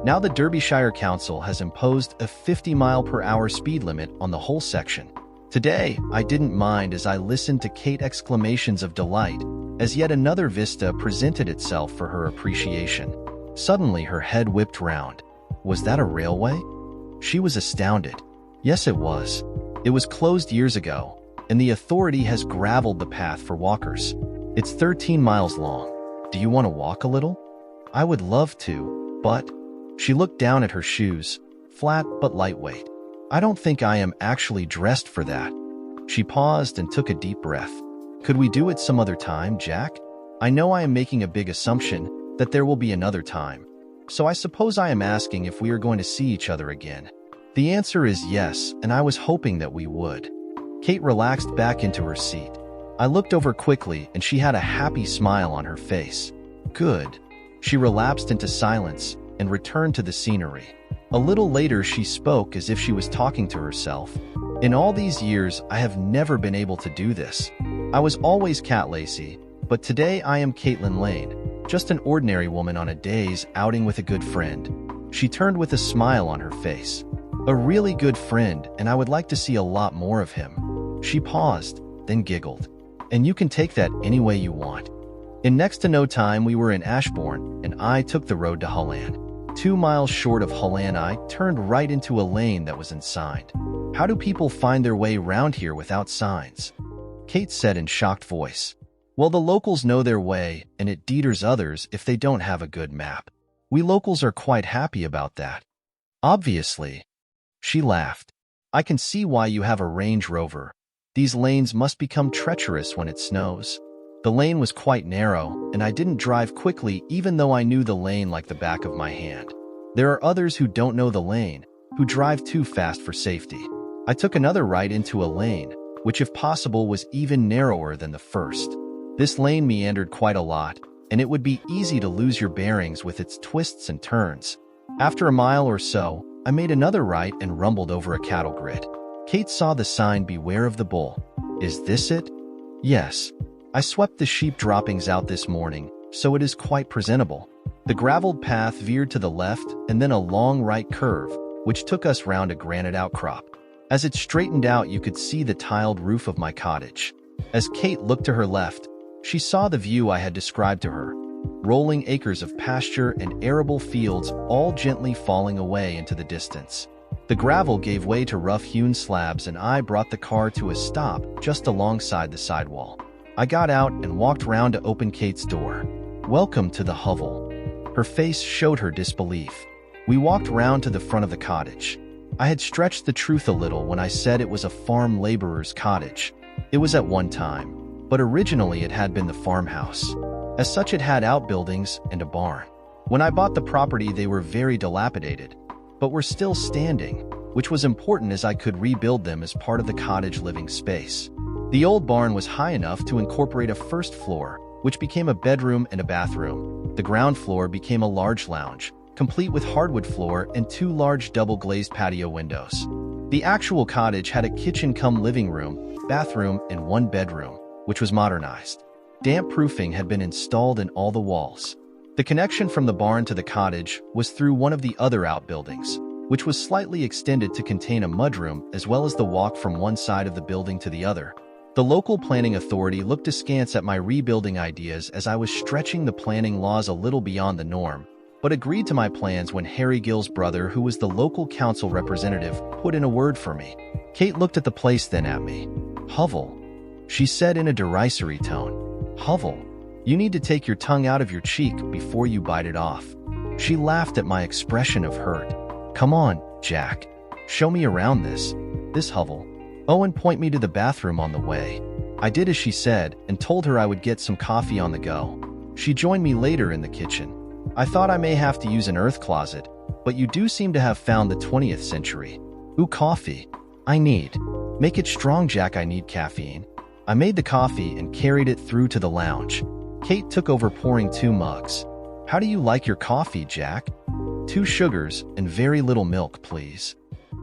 Now the Derbyshire Council has imposed a 50-mile-per-hour speed limit on the whole section. Today, I didn't mind as I listened to Kate's exclamations of delight as yet another vista presented itself for her appreciation. Suddenly, her head whipped round. Was that a railway? She was astounded. Yes, it was. It was closed years ago, and the authority has graveled the path for walkers. It's 13 miles long. Do you want to walk a little? I would love to, but... She looked down at her shoes, flat but lightweight. I don't think I am actually dressed for that. She paused and took a deep breath. Could we do it some other time, Jack? I know I am making a big assumption that there will be another time. So I suppose I am asking if we are going to see each other again. The answer is yes, and I was hoping that we would. Kate relaxed back into her seat. I looked over quickly and she had a happy smile on her face. Good. She relapsed into silence and returned to the scenery. A little later, she spoke as if she was talking to herself. In all these years, I have never been able to do this. I was always Cat Lacey, but today I am Caitlin Lane, just an ordinary woman on a day's outing with a good friend. She turned with a smile on her face. A really good friend, and I would like to see a lot more of him. She paused, then giggled. And you can take that any way you want. In next to no time, we were in Ashbourne, and I took the road to Holland. 2 miles short of Holland, I turned right into a lane that was unsigned. How do people find their way round here without signs? Kate said in shocked voice. Well, the locals know their way, and it deters others if they don't have a good map. We locals are quite happy about that. Obviously. She laughed. I can see why you have a Range Rover. These lanes must become treacherous when it snows. The lane was quite narrow, and I didn't drive quickly even though I knew the lane like the back of my hand. There are others who don't know the lane, who drive too fast for safety. I took another right into a lane, which if possible was even narrower than the first. This lane meandered quite a lot, and it would be easy to lose your bearings with its twists and turns. After a mile or so, I made another right and rumbled over a cattle grid. Kate saw the sign, "Beware of the bull." Is this it? Yes. I swept the sheep droppings out this morning, so it is quite presentable. The graveled path veered to the left and then a long right curve, which took us round a granite outcrop. As it straightened out, you could see the tiled roof of my cottage. As Kate looked to her left, she saw the view I had described to her. Rolling acres of pasture and arable fields all gently falling away into the distance. The gravel gave way to rough-hewn slabs and I brought the car to a stop just alongside the sidewall. I got out and walked round to open Kate's door. Welcome to the hovel. Her face showed her disbelief. We walked round to the front of the cottage. I had stretched the truth a little when I said it was a farm laborer's cottage. It was at one time, but originally it had been the farmhouse. As such, it had outbuildings and a barn. When I bought the property, they were very dilapidated, but were still standing, which was important as I could rebuild them as part of the cottage living space. The old barn was high enough to incorporate a first floor, which became a bedroom and a bathroom. The ground floor became a large lounge, complete with hardwood floor and 2 large double-glazed patio windows. The actual cottage had a kitchen-cum-living room, bathroom, and 1 bedroom, which was modernized. Damp proofing had been installed in all the walls. The connection from the barn to the cottage was through one of the other outbuildings, which was slightly extended to contain a mudroom as well as the walk from one side of the building to the other. The local planning authority looked askance at my rebuilding ideas as I was stretching the planning laws a little beyond the norm, but agreed to my plans when Harry Gill's brother, who was the local council representative, put in a word for me. Kate looked at the place, then at me. Hovel, she said in a derisory tone. Hovel, you need to take your tongue out of your cheek before you bite it off. She laughed at my expression of hurt. Come on, Jack. Show me around this hovel. Oh, and point me to the bathroom on the way. I did as she said and told her I would get some coffee on the go. She joined me later in the kitchen. I thought I may have to use an earth closet, but you do seem to have found the 20th century. Ooh, coffee. I need. Make it strong, Jack. I need caffeine. I made the coffee and carried it through to the lounge. Kate took over, pouring 2 mugs. How do you like your coffee, Jack? 2 sugars and very little milk, please.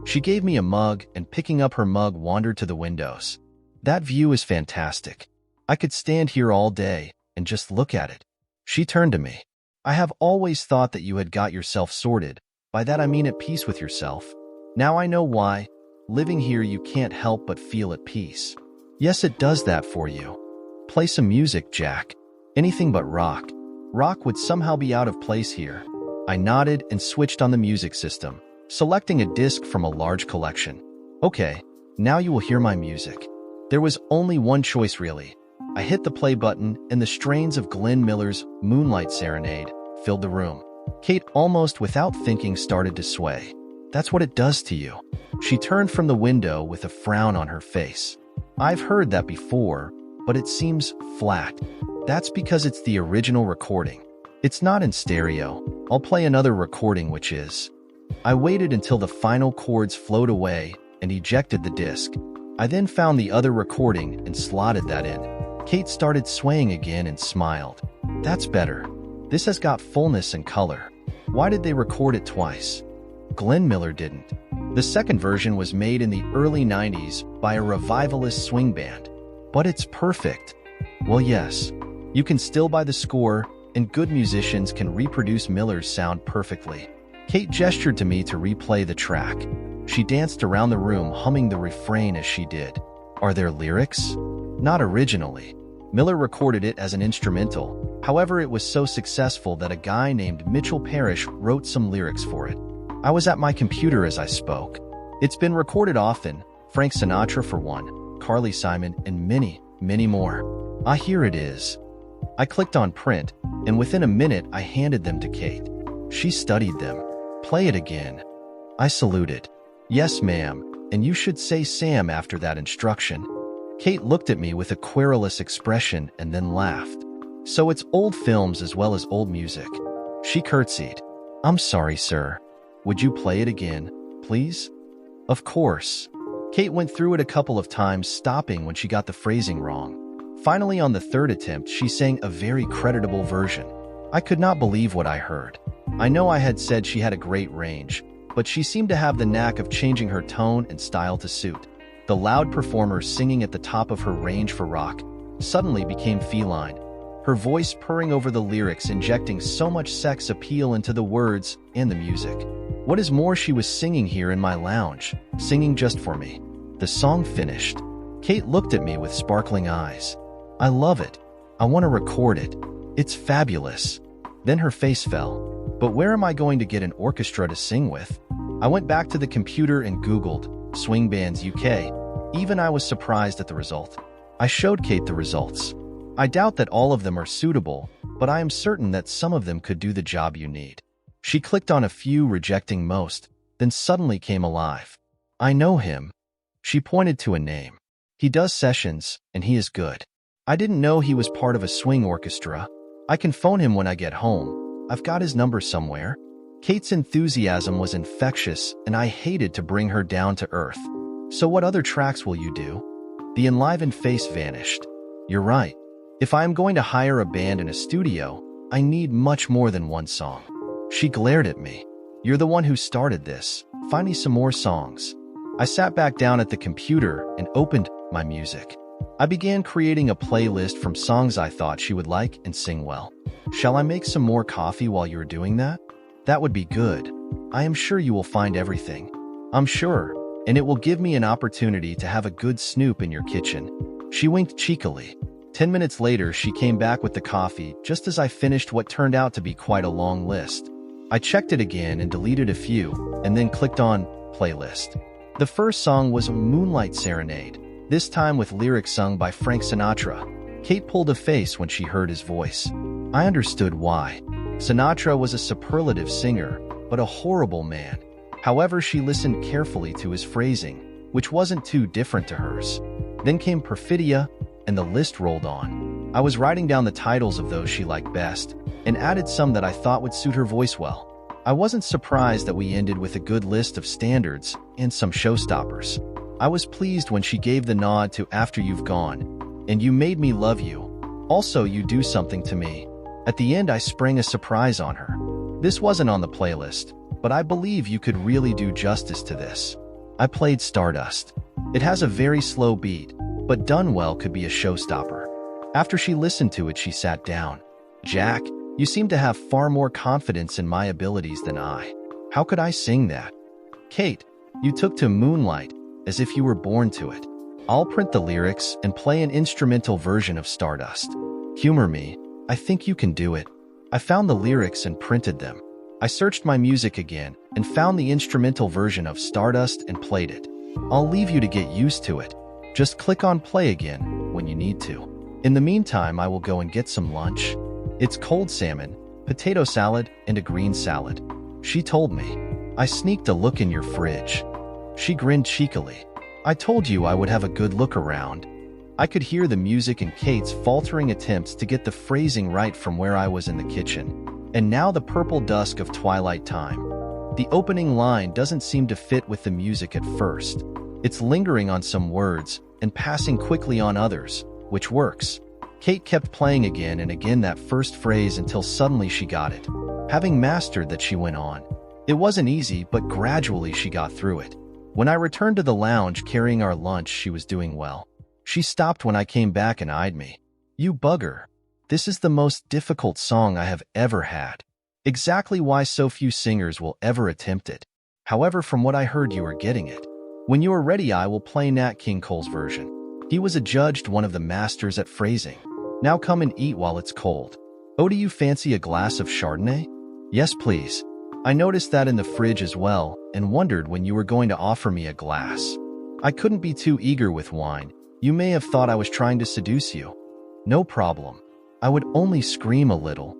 She gave me a mug and picking up her mug wandered to the windows. That view is fantastic. I could stand here all day and just look at it. She turned to me. I have always thought that you had got yourself sorted. By that I mean at peace with yourself. Now I know why. living here you can't help but feel at peace. Yes, it does that for you. Play some music, Jack. Anything but rock. Rock would somehow be out of place here. I nodded and switched on the music system, selecting a disc from a large collection. Okay, now you will hear my music. There was only one choice really. I hit the play button and the strains of Glenn Miller's Moonlight Serenade filled the room. Kate, almost without thinking, started to sway. That's what it does to you. She turned from the window with a frown on her face. I've heard that before, but it seems flat. That's because it's the original recording. It's not in stereo. I'll play another recording, which is... I waited until the final chords flowed away and ejected the disc. I then found the other recording and slotted that in. Kate started swaying again and smiled. That's better. This has got fullness and color. Why did they record it twice? Glenn Miller didn't. The second version was made in the early 90s by a revivalist swing band. But it's perfect. Well, yes. You can still buy the score, and good musicians can reproduce Miller's sound perfectly. Kate gestured to me to replay the track. She danced around the room humming the refrain as she did. Are there lyrics? Not originally. Miller recorded it as an instrumental. However, it was so successful that a guy named Mitchell Parrish wrote some lyrics for it. I was at my computer as I spoke. It's been recorded often, Frank Sinatra for one, Carly Simon, and many, many more. Ah, here it is. I clicked on print, and within a minute I handed them to Kate. She studied them. Play it again. I saluted. Yes, ma'am, and you should say Sam after that instruction. Kate looked at me with a querulous expression and then laughed. So it's old films as well as old music. She curtsied. I'm sorry, sir. Would you play it again, please? Of course. Kate went through it a couple of times, stopping when she got the phrasing wrong. Finally, on the third attempt, she sang a very creditable version. I could not believe what I heard. I know I had said she had a great range, but she seemed to have the knack of changing her tone and style to suit. The loud performer singing at the top of her range for rock suddenly became feline, her voice purring over the lyrics, injecting so much sex appeal into the words and the music. What is more, she was singing here in my lounge, singing just for me. The song finished. Kate looked at me with sparkling eyes. I love it. I want to record it. It's fabulous. Then her face fell. But where am I going to get an orchestra to sing with? I went back to the computer and Googled Swing Bands UK. Even I was surprised at the result. I showed Kate the results. I doubt that all of them are suitable, but I am certain that some of them could do the job you need. She clicked on a few, rejecting most, then suddenly came alive. I know him. She pointed to a name. He does sessions, and he is good. I didn't know he was part of a swing orchestra. I can phone him when I get home. I've got his number somewhere. Kate's enthusiasm was infectious, and I hated to bring her down to earth. So what other tracks will you do? The enlivened face vanished. You're right. If I am going to hire a band in a studio, I need much more than one song. She glared at me. You're the one who started this. Find me some more songs. I sat back down at the computer and opened my music. I began creating a playlist from songs I thought she would like and sing well. Shall I make some more coffee while you're doing that? That would be good. I am sure you will find everything. I'm sure, and it will give me an opportunity to have a good snoop in your kitchen. She winked cheekily. 10 minutes later, she came back with the coffee just as I finished what turned out to be quite a long list. I checked it again and deleted a few, and then clicked on Playlist. The first song was Moonlight Serenade, this time with lyrics sung by Frank Sinatra. Kate pulled a face when she heard his voice. I understood why. Sinatra was a superlative singer, but a horrible man. However, she listened carefully to his phrasing, which wasn't too different to hers. Then came Perfidia, and the list rolled on. I was writing down the titles of those she liked best, and added some that I thought would suit her voice well. I wasn't surprised that we ended with a good list of standards and some showstoppers. I was pleased when she gave the nod to After You've Gone, and You Made Me Love You. Also, You Do Something to Me. At the end, I sprang a surprise on her. This wasn't on the playlist, but I believe you could really do justice to this. I played Stardust. It has a very slow beat, but done well could be a showstopper. After she listened to it, she sat down. Jack, you seem to have far more confidence in my abilities than I. How could I sing that? Kate, you took to Moonlight, as if you were born to it. I'll print the lyrics and play an instrumental version of Stardust. Humor me. I think you can do it. I found the lyrics and printed them. I searched my music again and found the instrumental version of Stardust and played it. I'll leave you to get used to it. Just click on play again when you need to. In the meantime, I will go and get some lunch. It's cold salmon, potato salad, and a green salad. She told me. I sneaked a look in your fridge. She grinned cheekily. I told you I would have a good look around. I could hear the music and Kate's faltering attempts to get the phrasing right from where I was in the kitchen. And now the purple dusk of twilight time. The opening line doesn't seem to fit with the music at first. It's lingering on some words and passing quickly on others, which works. Kate kept playing again and again that first phrase until suddenly she got it. Having mastered that, she went on. It wasn't easy, but gradually she got through it. When I returned to the lounge carrying our lunch, she was doing well. She stopped when I came back and eyed me. You bugger. This is the most difficult song I have ever had. Exactly why so few singers will ever attempt it. However, from what I heard, you are getting it. When you are ready, I will play Nat King Cole's version. He was adjudged one of the masters at phrasing. Now come and eat while it's cold. Oh, do you fancy a glass of Chardonnay? Yes, please. I noticed that in the fridge as well and wondered when you were going to offer me a glass. I couldn't be too eager with wine. You may have thought I was trying to seduce you. No problem. I would only scream a little.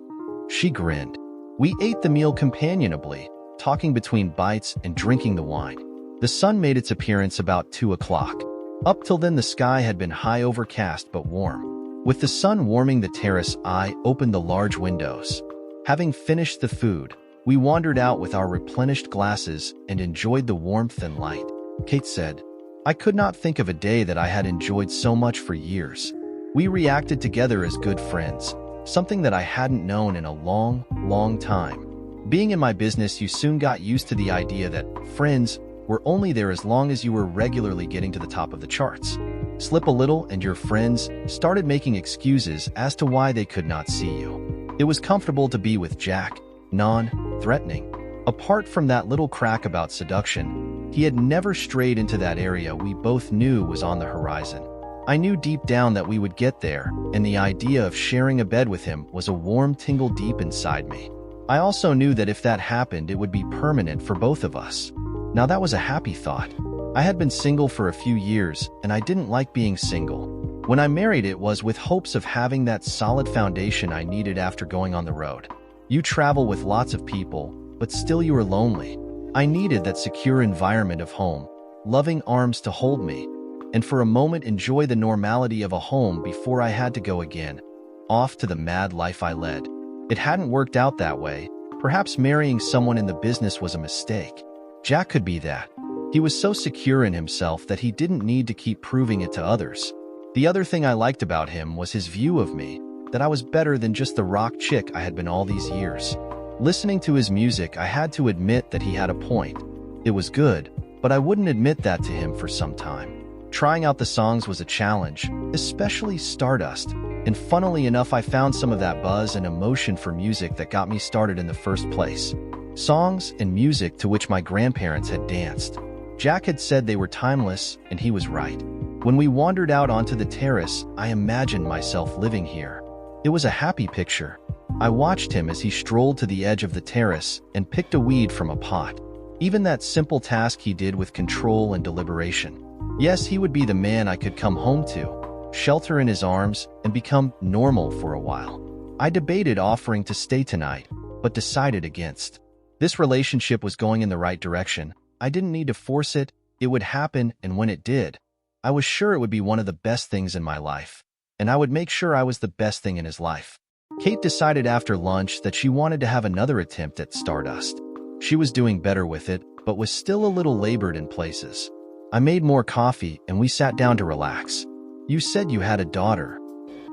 She grinned. We ate the meal companionably, talking between bites and drinking the wine. The sun made its appearance about 2 o'clock. Up till then the sky had been high overcast but warm. With the sun warming the terrace, I opened the large windows. Having finished the food, we wandered out with our replenished glasses and enjoyed the warmth and light. Kate said, I could not think of a day that I had enjoyed so much for years. We reacted together as good friends, something that I hadn't known in a long, long time. Being in my business, you soon got used to the idea that friends were only there as long as you were regularly getting to the top of the charts. Slip a little and your friends started making excuses as to why they could not see you. It was comfortable to be with Jack, non-threatening. Apart from that little crack about seduction, he had never strayed into that area we both knew was on the horizon. I knew deep down that we would get there, and the idea of sharing a bed with him was a warm tingle deep inside me. I also knew that if that happened, it would be permanent for both of us. Now that was a happy thought. I had been single for a few years, and I didn't like being single. When I married, it was with hopes of having that solid foundation I needed after going on the road. You travel with lots of people, but still you are lonely. I needed that secure environment of home, loving arms to hold me, and for a moment enjoy the normality of a home before I had to go again, off to the mad life I led. It hadn't worked out that way. Perhaps marrying someone in the business was a mistake. Jack could be that. He was so secure in himself that he didn't need to keep proving it to others. The other thing I liked about him was his view of me, that I was better than just the rock chick I had been all these years. Listening to his music, I had to admit that he had a point. It was good, but I wouldn't admit that to him for some time. Trying out the songs was a challenge, especially Stardust, and funnily enough, I found some of that buzz and emotion for music that got me started in the first place. Songs and music to which my grandparents had danced. Jack had said they were timeless, and he was right. When we wandered out onto the terrace, I imagined myself living here. It was a happy picture. I watched him as he strolled to the edge of the terrace and picked a weed from a pot. Even that simple task he did with control and deliberation. Yes, he would be the man I could come home to, shelter in his arms, and become normal for a while. I debated offering to stay tonight, but decided against. This relationship was going in the right direction. I didn't need to force it. It would happen, and when it did, I was sure it would be one of the best things in my life. And I would make sure I was the best thing in his life. Kate decided after lunch that she wanted to have another attempt at Stardust. She was doing better with it, but was still a little labored in places. I made more coffee and we sat down to relax. You said you had a daughter.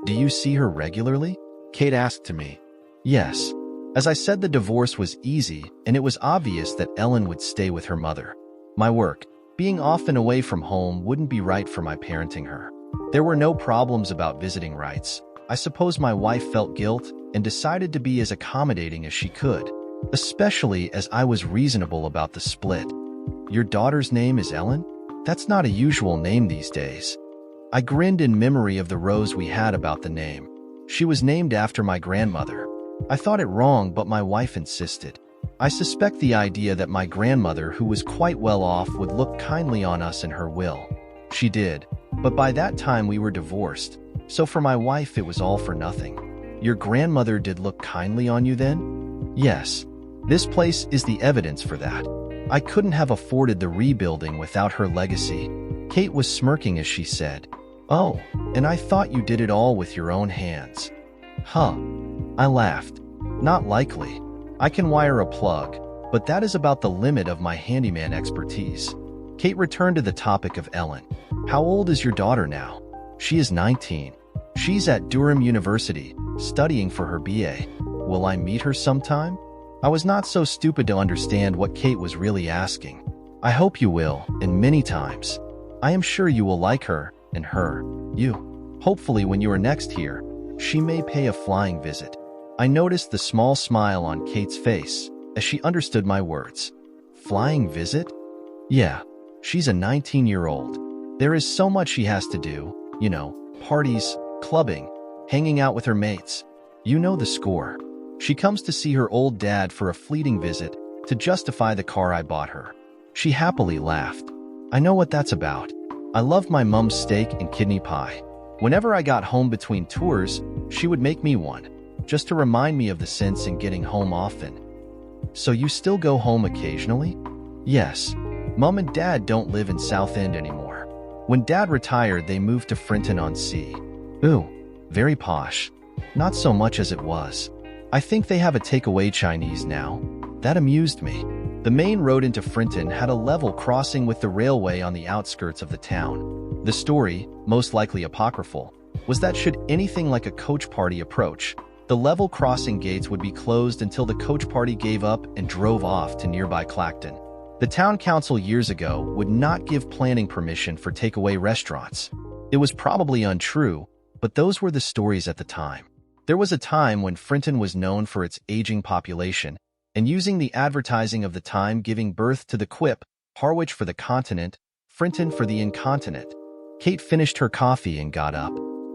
Do you see her regularly? Kate asked to me. Yes. As I said, the divorce was easy and it was obvious that Ellen would stay with her mother. My work, being often away from home, wouldn't be right for my parenting her. There were no problems about visiting rights. I suppose my wife felt guilt and decided to be as accommodating as she could, especially as I was reasonable about the split. Your daughter's name is Ellen? That's not a usual name these days. I grinned in memory of the rose we had about the name. She was named after my grandmother. I thought it wrong, but my wife insisted. I suspect the idea that my grandmother, who was quite well off, would look kindly on us in her will. She did, but by that time we were divorced, so for my wife it was all for nothing. Your grandmother did look kindly on you then? Yes. This place is the evidence for that. I couldn't have afforded the rebuilding without her legacy. Kate was smirking as she said, "Oh, and I thought you did it all with your own hands." Huh. I laughed. Not likely. I can wire a plug, but that is about the limit of my handyman expertise. Kate returned to the topic of Ellen. How old is your daughter now? She is 19. She's at Durham University, studying for her BA. Will I meet her sometime? I was not so stupid to understand what Kate was really asking. I hope you will, and many times. I am sure you will like her, and her, you. Hopefully when you are next here, she may pay a flying visit. I noticed the small smile on Kate's face as she understood my words. Flying visit? Yeah, she's a 19-year-old. There is so much she has to do, you know, parties, clubbing, hanging out with her mates. You know the score. She comes to see her old dad for a fleeting visit to justify the car I bought her. She happily laughed. I know what that's about. I love my mom's steak and kidney pie. Whenever I got home between tours, she would make me one, just to remind me of the sense in getting home often. So you still go home occasionally? Yes. Mom and Dad don't live in South End anymore. When Dad retired, they moved to Frinton-on-Sea. Ooh, very posh. Not so much as it was. I think they have a takeaway Chinese now. That amused me. The main road into Frinton had a level crossing with the railway on the outskirts of the town. The story, most likely apocryphal, was that should anything like a coach party approach, the level crossing gates would be closed until the coach party gave up and drove off to nearby Clacton. The town council years ago would not give planning permission for takeaway restaurants. It was probably untrue, but those were the stories at the time. There was a time when Frinton was known for its aging population, and using the advertising of the time giving birth to the quip, Harwich for the continent, Frinton for the incontinent. Kate finished her coffee and got up.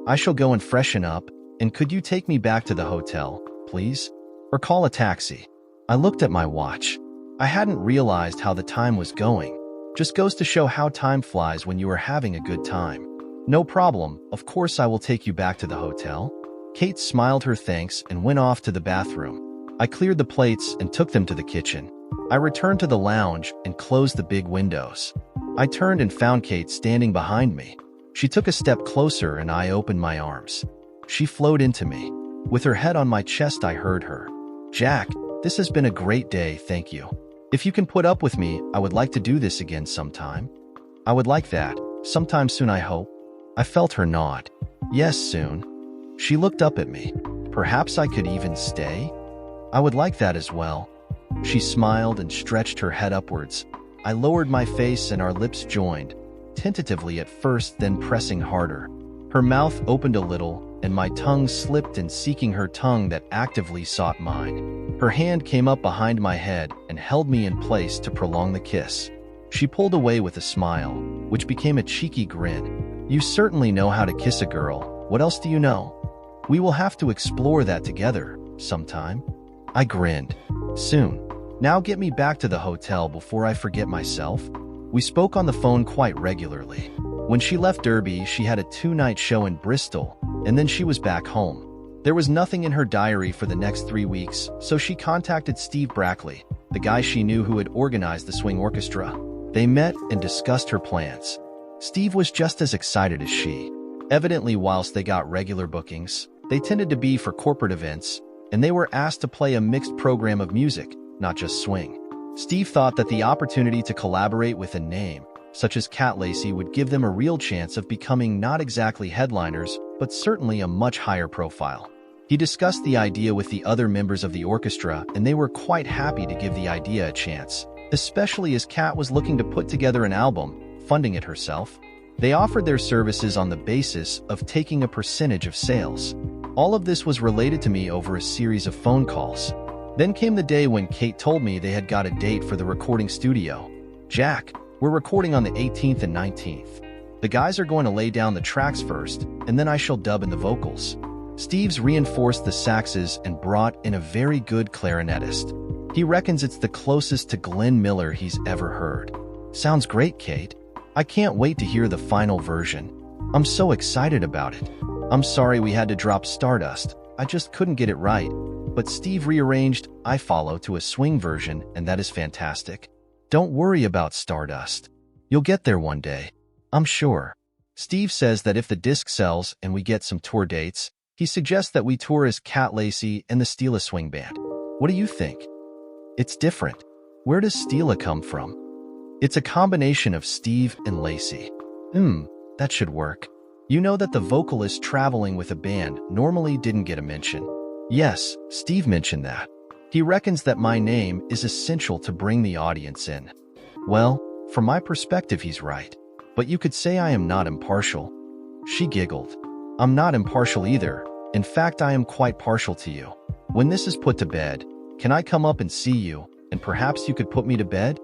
I shall go and freshen up, and could you take me back to the hotel, please? Or call a taxi? I looked at my watch. I hadn't realized how the time was going. Just goes to show how time flies when you are having a good time. No problem, of course I will take you back to the hotel. Kate smiled her thanks and went off to the bathroom. I cleared the plates and took them to the kitchen. I returned to the lounge and closed the big windows. I turned and found Kate standing behind me. She took a step closer and I opened my arms. She flowed into me. With her head on my chest, I heard her. Jack, this has been a great day, thank you. If you can put up with me, I would like to do this again sometime. I would like that. Sometime soon, I hope. I felt her nod. Yes, soon. She looked up at me. Perhaps I could even stay? I would like that as well. She smiled and stretched her head upwards. I lowered my face and our lips joined, tentatively at first, then pressing harder. Her mouth opened a little, and my tongue slipped in seeking her tongue that actively sought mine. Her hand came up behind my head and held me in place to prolong the kiss. She pulled away with a smile, which became a cheeky grin. You certainly know how to kiss a girl. What else do you know? We will have to explore that together, sometime. I grinned. Soon. Now get me back to the hotel before I forget myself. We spoke on the phone quite regularly. When she left Derby, she had a 2-night show in Bristol, and then she was back home. There was nothing in her diary for the next 3 weeks, so she contacted Steve Brackley, the guy she knew who had organized the swing orchestra. They met and discussed her plans. Steve was just as excited as she. Evidently, whilst they got regular bookings, they tended to be for corporate events, and they were asked to play a mixed program of music, not just swing. Steve thought that the opportunity to collaborate with a name, such as Cat Lacey, would give them a real chance of becoming not exactly headliners, but certainly a much higher profile. He discussed the idea with the other members of the orchestra, and they were quite happy to give the idea a chance, especially as Cat was looking to put together an album, funding it herself. They offered their services on the basis of taking a percentage of sales. All of this was related to me over a series of phone calls. Then came the day when Kate told me they had got a date for the recording studio. Jack, We're recording on the 18th and 19th. The guys are going to lay down the tracks first, and then I shall dub in the vocals. Steve's reinforced the saxes and brought in a very good clarinetist. He reckons it's the closest to Glenn Miller he's ever heard. Sounds great, Kate. I can't wait to hear the final version. I'm so excited about it. I'm sorry we had to drop Stardust. I just couldn't get it right. But Steve rearranged I Follow to a swing version, and that is fantastic. Don't worry about Stardust. You'll get there one day, I'm sure. Steve says that if the disc sells and we get some tour dates, he suggests that we tour as Cat Lacey and the Steela Swing Band. What do you think? It's different. Where does Steela come from? It's a combination of Steve and Lacey. That should work. You know that the vocalist traveling with a band normally didn't get a mention. Yes, Steve mentioned that. He reckons that my name is essential to bring the audience in. Well, from my perspective, he's right. But you could say I am not impartial. She giggled. I'm not impartial either. In fact, I am quite partial to you. When this is put to bed, can I come up and see you, and perhaps you could put me to bed?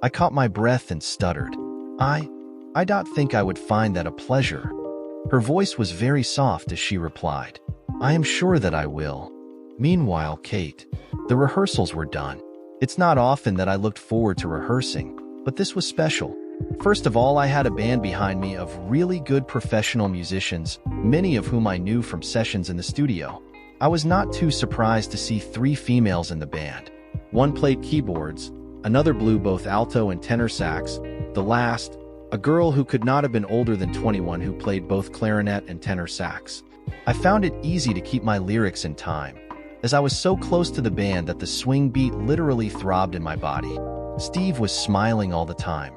I caught my breath and stuttered. I don't think I would find that a pleasure. Her voice was very soft as she replied, I am sure that I will. Meanwhile, Kate, the rehearsals were done. It's not often that I looked forward to rehearsing, but this was special. First of all, I had a band behind me of really good professional musicians, many of whom I knew from sessions in the studio. I was not too surprised to see 3 females in the band. One played keyboards, another blew both alto and tenor sax, the last, a girl who could not have been older than 21 who played both clarinet and tenor sax. I found it easy to keep my lyrics in time, as I was so close to the band that the swing beat literally throbbed in my body. Steve was smiling all the time,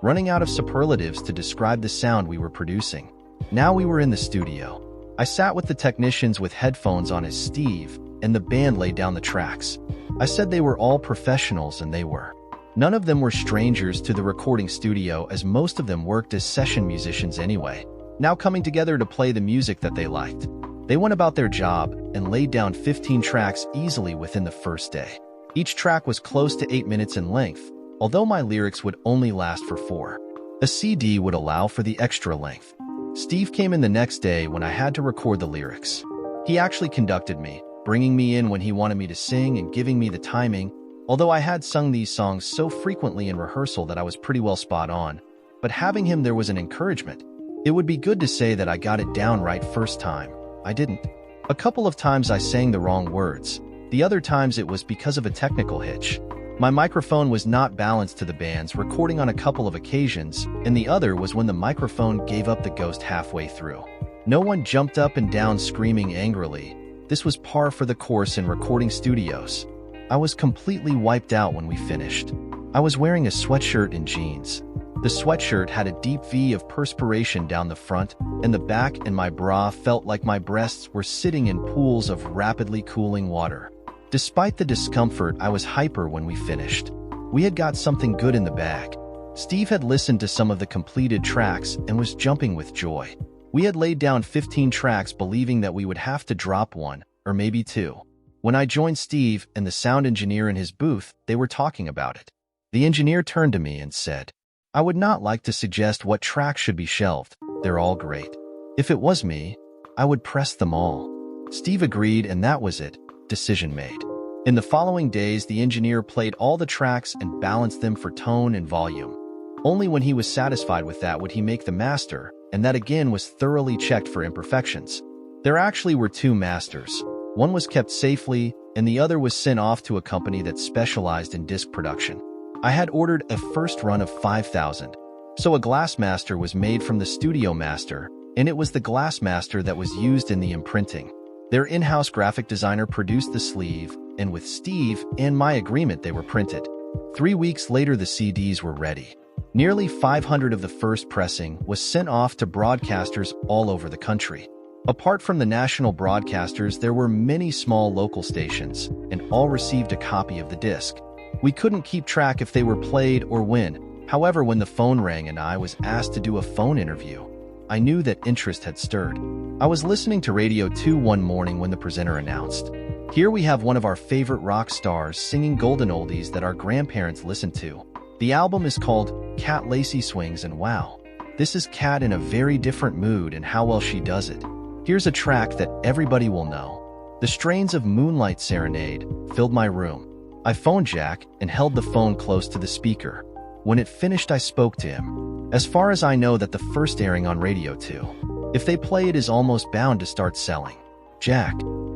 running out of superlatives to describe the sound we were producing. Now we were in the studio. I sat with the technicians with headphones on as Steve and the band laid down the tracks. I said they were all professionals, and they were. None of them were strangers to the recording studio, as most of them worked as session musicians anyway, now coming together to play the music that they liked. They went about their job and laid down 15 tracks easily within the first day. Each track was close to 8 minutes in length, although my lyrics would only last for 4. A CD would allow for the extra length. Steve came in the next day when I had to record the lyrics. He actually conducted me, bringing me in when he wanted me to sing and giving me the timing, although I had sung these songs so frequently in rehearsal that I was pretty well spot on. But having him there was an encouragement. It would be good to say that I got it down right first time. I didn't. A couple of times I sang the wrong words. The other times it was because of a technical hitch. My microphone was not balanced to the band's recording on a couple of occasions, and the other was when the microphone gave up the ghost halfway through. No one jumped up and down screaming angrily. This was par for the course in recording studios. I was completely wiped out when we finished. I was wearing a sweatshirt and jeans. The sweatshirt had a deep V of perspiration down the front and the back, and my bra felt like my breasts were sitting in pools of rapidly cooling water. Despite the discomfort, I was hyper when we finished. We had got something good in the bag. Steve had listened to some of the completed tracks and was jumping with joy. We had laid down 15 tracks believing that we would have to drop 1, or maybe 2. When I joined Steve and the sound engineer in his booth, they were talking about it. The engineer turned to me and said, I would not like to suggest what tracks should be shelved. They're all great. If it was me, I would press them all. Steve agreed, and that was it. Decision made. In the following days, the engineer played all the tracks and balanced them for tone and volume. Only when he was satisfied with that would he make the master, and that again was thoroughly checked for imperfections. There actually were 2 masters. One was kept safely, and the other was sent off to a company that specialized in disc production. I had ordered a first run of 5,000. So a glass master was made from the studio master, and it was the glass master that was used in the imprinting. Their in-house graphic designer produced the sleeve, and with Steve and my agreement they were printed. 3 weeks later the CDs were ready. Nearly 500 of the first pressing was sent off to broadcasters all over the country. Apart from the national broadcasters, there were many small local stations, and all received a copy of the disc. We couldn't keep track if they were played or when. However, when the phone rang and I was asked to do a phone interview, I knew that interest had stirred. I was listening to Radio 2 one morning when the presenter announced, "Here we have one of our favorite rock stars singing golden oldies that our grandparents listened to. The album is called Cat Lacey swings, and wow, this is Cat in a very different mood, and how well she does it. Here's a track that everybody will know. The strains of Moonlight Serenade filled my room. I phoned Jack and held the phone close to the speaker. When it finished, I spoke to him. As far as I know, that the first airing on Radio 2. If they play it, is almost bound to start selling. Jack,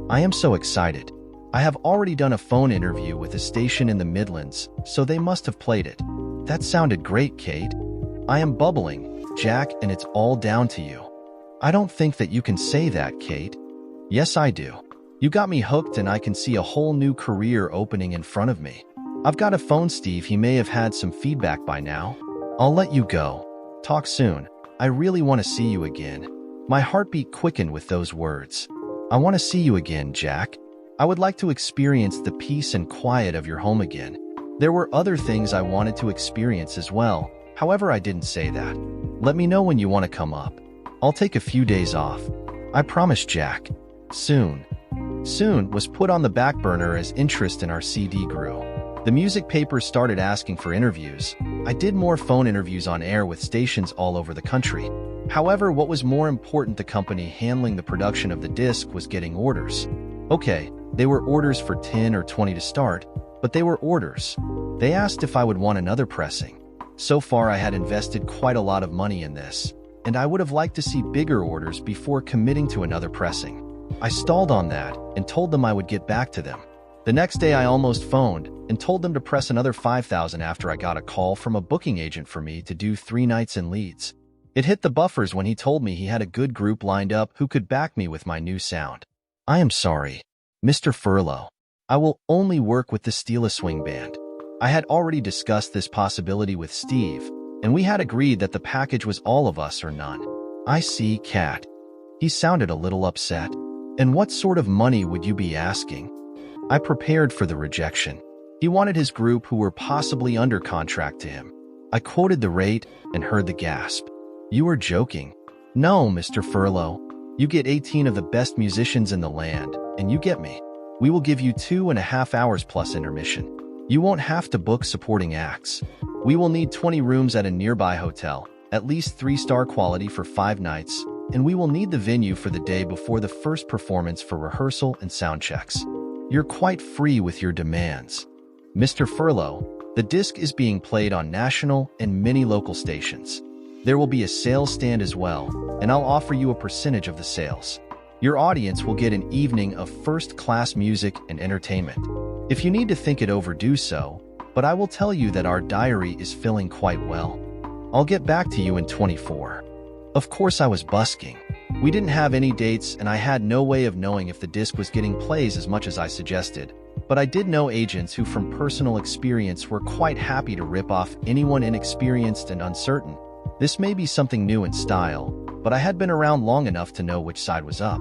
I am so excited. I have already done a phone interview with a station in the Midlands, so they must have played it. That sounded great, Kate. I am bubbling, Jack, and it's all down to you. I don't think that you can say that, Kate. Yes, I do. You got me hooked, and I can see a whole new career opening in front of me. I've got to phone Steve. He may have had some feedback by now. I'll let you go. Talk soon. I really want to see you again. My heartbeat quickened with those words. I want to see you again, Jack. I would like to experience the peace and quiet of your home again. There were other things I wanted to experience as well. However, I didn't say that. Let me know when you want to come up. I'll take a few days off. I promise, Jack. Soon. Soon was put on the back burner as interest in our CD grew. The music papers started asking for interviews. I did more phone interviews on air with stations all over the country. However, what was more important, the company handling the production of the disc was getting orders. Okay, they were orders for 10 or 20 to start, but they were orders. They asked if I would want another pressing. So far, I had invested quite a lot of money in this, and I would have liked to see bigger orders before committing to another pressing. I stalled on that and told them I would get back to them. The next day, I almost phoned and told them to press another 5,000 after I got a call from a booking agent for me to do 3 nights in Leeds. It hit the buffers when he told me he had a good group lined up who could back me with my new sound. I am sorry, Mr. Furlow. I will only work with the Steel Swing Band. I had already discussed this possibility with Steve, and we had agreed that the package was all of us or none. I see, Cat. He sounded a little upset. And what sort of money would you be asking? I prepared for the rejection. He wanted his group who were possibly under contract to him. I quoted the rate and heard the gasp. You are joking. No, Mr. Furlow. You get 18 of the best musicians in the land, and you get me. We will give you 2.5 hours plus intermission. You won't have to book supporting acts. We will need 20 rooms at a nearby hotel, at least 3-star quality for 5 nights, and we will need the venue for the day before the first performance for rehearsal and sound checks. You're quite free with your demands. Mr. Furlow, the disc is being played on national and many local stations. There will be a sales stand as well, and I'll offer you a percentage of the sales. Your audience will get an evening of first-class music and entertainment. If you need to think it over, do so, but I will tell you that our diary is filling quite well. I'll get back to you in 24. Of course, I was busking. We didn't have any dates, and I had no way of knowing if the disc was getting plays as much as I suggested. But I did know agents who, from personal experience, were quite happy to rip off anyone inexperienced and uncertain. This may be something new in style, but I had been around long enough to know which side was up.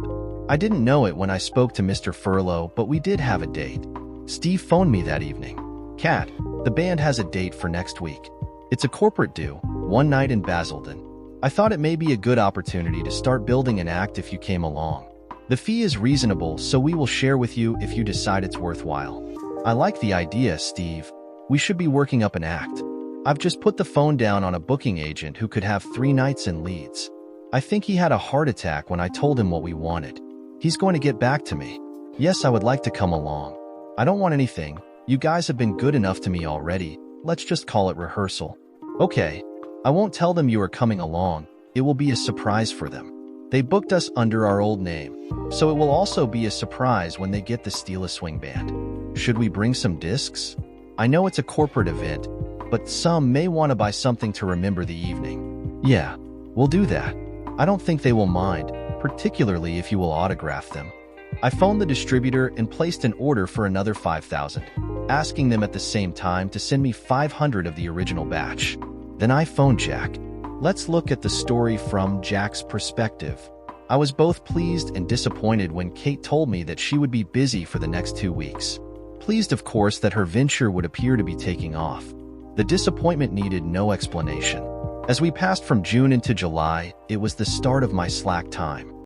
I didn't know it when I spoke to Mr. Furlow, but we did have a date. Steve phoned me that evening. Kat, the band has a date for next week. It's a corporate do, 1 night in Basildon. I thought it may be a good opportunity to start building an act if you came along. The fee is reasonable, so we will share with you if you decide it's worthwhile. I like the idea, Steve. We should be working up an act. I've just put the phone down on a booking agent who could have 3 nights in Leeds. I think he had a heart attack when I told him what we wanted. He's going to get back to me. Yes, I would like to come along. I don't want anything. You guys have been good enough to me already. Let's just call it rehearsal. Okay. I won't tell them you are coming along. It will be a surprise for them. They booked us under our old name, so it will also be a surprise when they get the Steel Swing Band. Should we bring some discs? I know it's a corporate event, but some may want to buy something to remember the evening. Yeah, we'll do that. I don't think they will mind, particularly if you will autograph them. I phoned the distributor and placed an order for another 5,000, asking them at the same time to send me 500 of the original batch. Then I phoned Jack. Let's look at the story from Jack's perspective. I was both pleased and disappointed when Kate told me that she would be busy for the next 2 weeks. Pleased, of course, that her venture would appear to be taking off. The disappointment needed no explanation. As we passed from June into July, it was the start of my slack time.